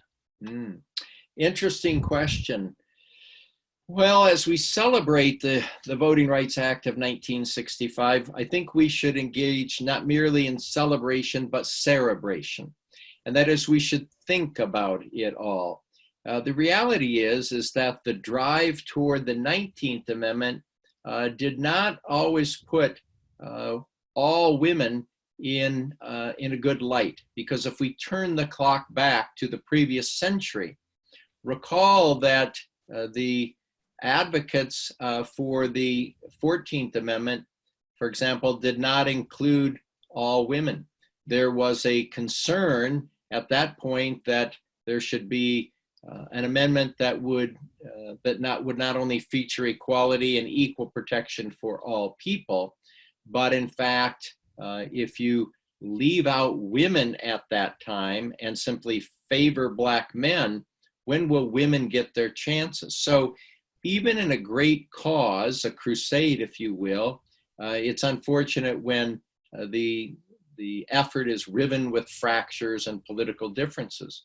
Interesting question. Well, as we celebrate the Voting Rights Act of 1965, I think we should engage not merely in celebration, but cerebration. And that is, we should think about it all. The reality is that the drive toward the 19th Amendment did not always put all women in a good light. Because if we turn the clock back to the previous century, recall that the advocates for the 14th Amendment, for example, did not include all women. There was a concern at that point that there should be an amendment that would not only feature equality and equal protection for all people, but in fact, if you leave out women at that time and simply favor Black men, when will women get their chances? So even in a great cause, a crusade, if you will, it's unfortunate when the effort is riven with fractures and political differences.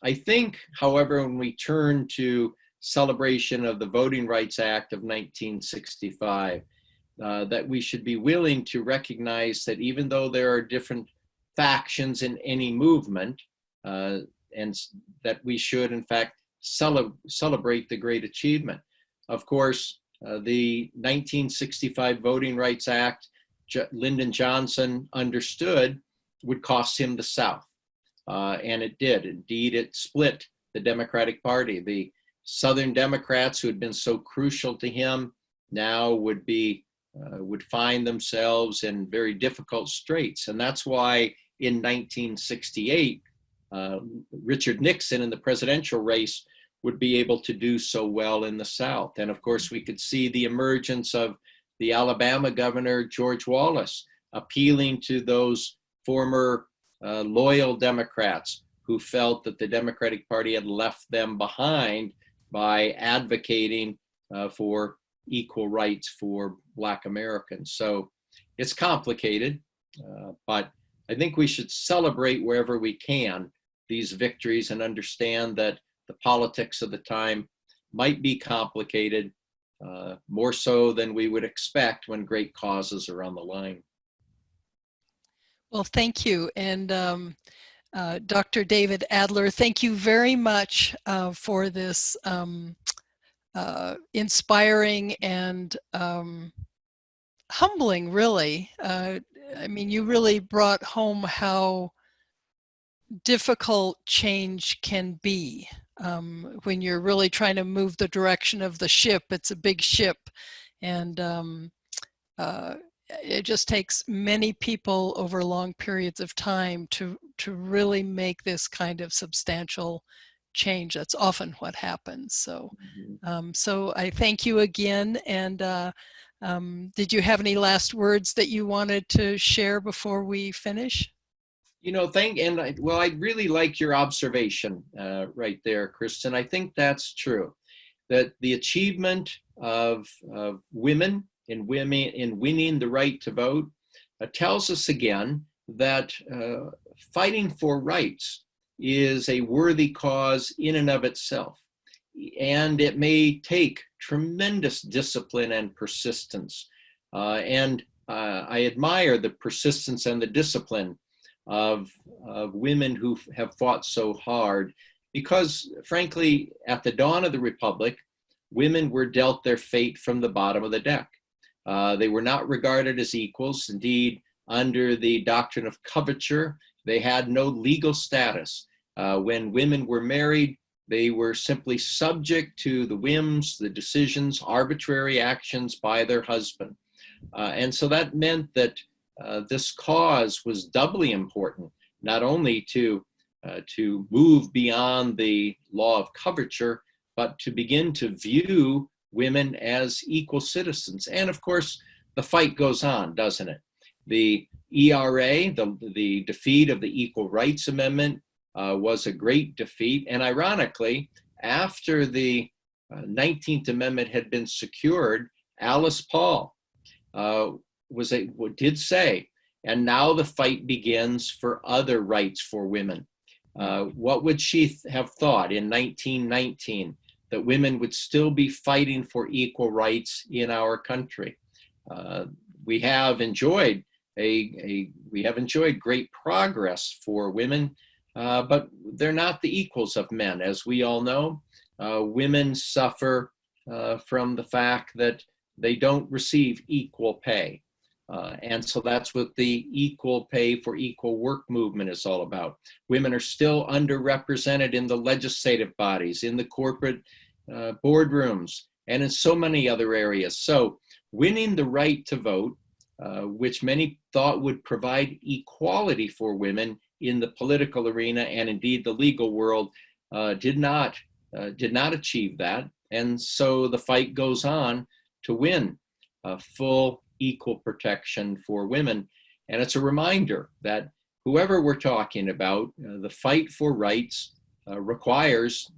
I think, however, when we turn to celebration of the Voting Rights Act of 1965, that we should be willing to recognize that even though there are different factions in any movement, and that we should, in fact, celebrate the great achievement. Of course, the 1965 Voting Rights Act, Lyndon Johnson understood would cost him the South. And it did. Indeed, it split the Democratic Party. The Southern Democrats, who had been so crucial to him, now would find themselves in very difficult straits. And that's why in 1968, Richard Nixon in the presidential race would be able to do so well in the South. And of course, we could see the emergence of the Alabama governor, George Wallace, appealing to those former loyal Democrats who felt that the Democratic Party had left them behind by advocating for equal rights for Black Americans. So it's complicated, but I think we should celebrate wherever we can these victories and understand that the politics of the time might be complicated, more so than we would expect when great causes are on the line. Well, thank you. And Dr. David Adler, thank you very much for this inspiring and humbling, really. I mean, you really brought home how difficult change can be when you're really trying to move the direction of the ship. It's a big ship, and it just takes many people over long periods of time to really make this kind of substantial change. That's often what happens. So, so I thank you again. And did you have any last words that you wanted to share before we finish? You know, I really like your observation right there, Kristen. I think that's true, that the achievement of women in winning the right to vote tells us again that fighting for rights is a worthy cause in and of itself. And it may take tremendous discipline and persistence. And I admire the persistence and the discipline of women who have fought so hard, because frankly, at the dawn of the Republic, women were dealt their fate from the bottom of the deck. They were not regarded as equals. Indeed, under the doctrine of coverture, they had no legal status. When women were married, they were simply subject to the whims, the decisions, arbitrary actions by their husband. And so that meant that this cause was doubly important, not only to move beyond the law of coverture, but to begin to view women as equal citizens. And of course, the fight goes on, doesn't it? The ERA, the defeat of the Equal Rights Amendment, was a great defeat. And ironically, after the 19th Amendment had been secured, Alice Paul did say, and now the fight begins for other rights for women. What would she have thought in 1919, that women would still be fighting for equal rights in our country? We have enjoyed great progress for women, but they're not the equals of men, as we all know. Women suffer from the fact that they don't receive equal pay. And so that's what the equal pay for equal work movement is all about. Women are still underrepresented in the legislative bodies, in the corporate boardrooms, and in so many other areas. So winning the right to vote, which many thought would provide equality for women in the political arena and indeed the legal world, did not achieve that. And so the fight goes on to win full equal protection for women. And it's a reminder that whoever we're talking about, the fight for rights requires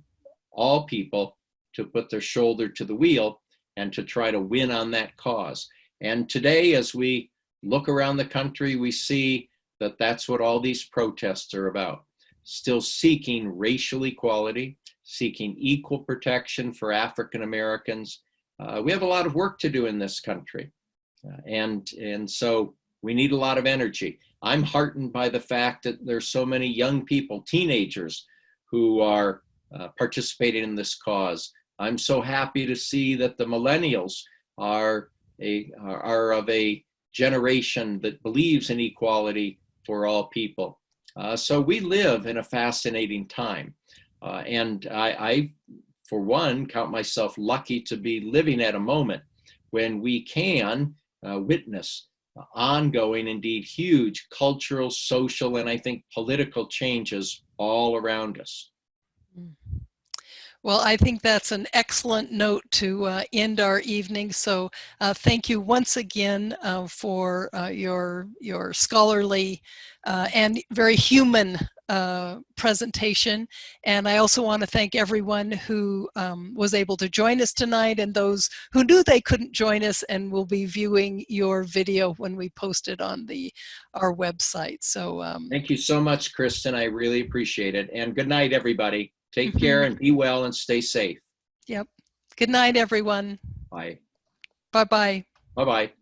all people to put their shoulder to the wheel and to try to win on that cause. And today, as we look around the country, we see that that's what all these protests are about. Still seeking racial equality, seeking equal protection for African Americans. We have a lot of work to do in this country. And so we need a lot of energy. I'm heartened by the fact that there's so many young people, teenagers, who are participating in this cause. I'm so happy to see that the millennials are of a generation that believes in equality for all people. So we live in a fascinating time. And I, for one, count myself lucky to be living at a moment when we can witness ongoing, indeed huge cultural, social, and I think political changes all around us. Well, I think that's an excellent note to end our evening. So thank you once again for your scholarly and very human presentation. And I also want to thank everyone who was able to join us tonight, and those who knew they couldn't join us and will be viewing your video when we post it on our website. So thank you so much, Kristen. I really appreciate it. And good night, everybody. Take care and be well and stay safe. Yep. Good night, everyone. Bye. Bye-bye. Bye-bye.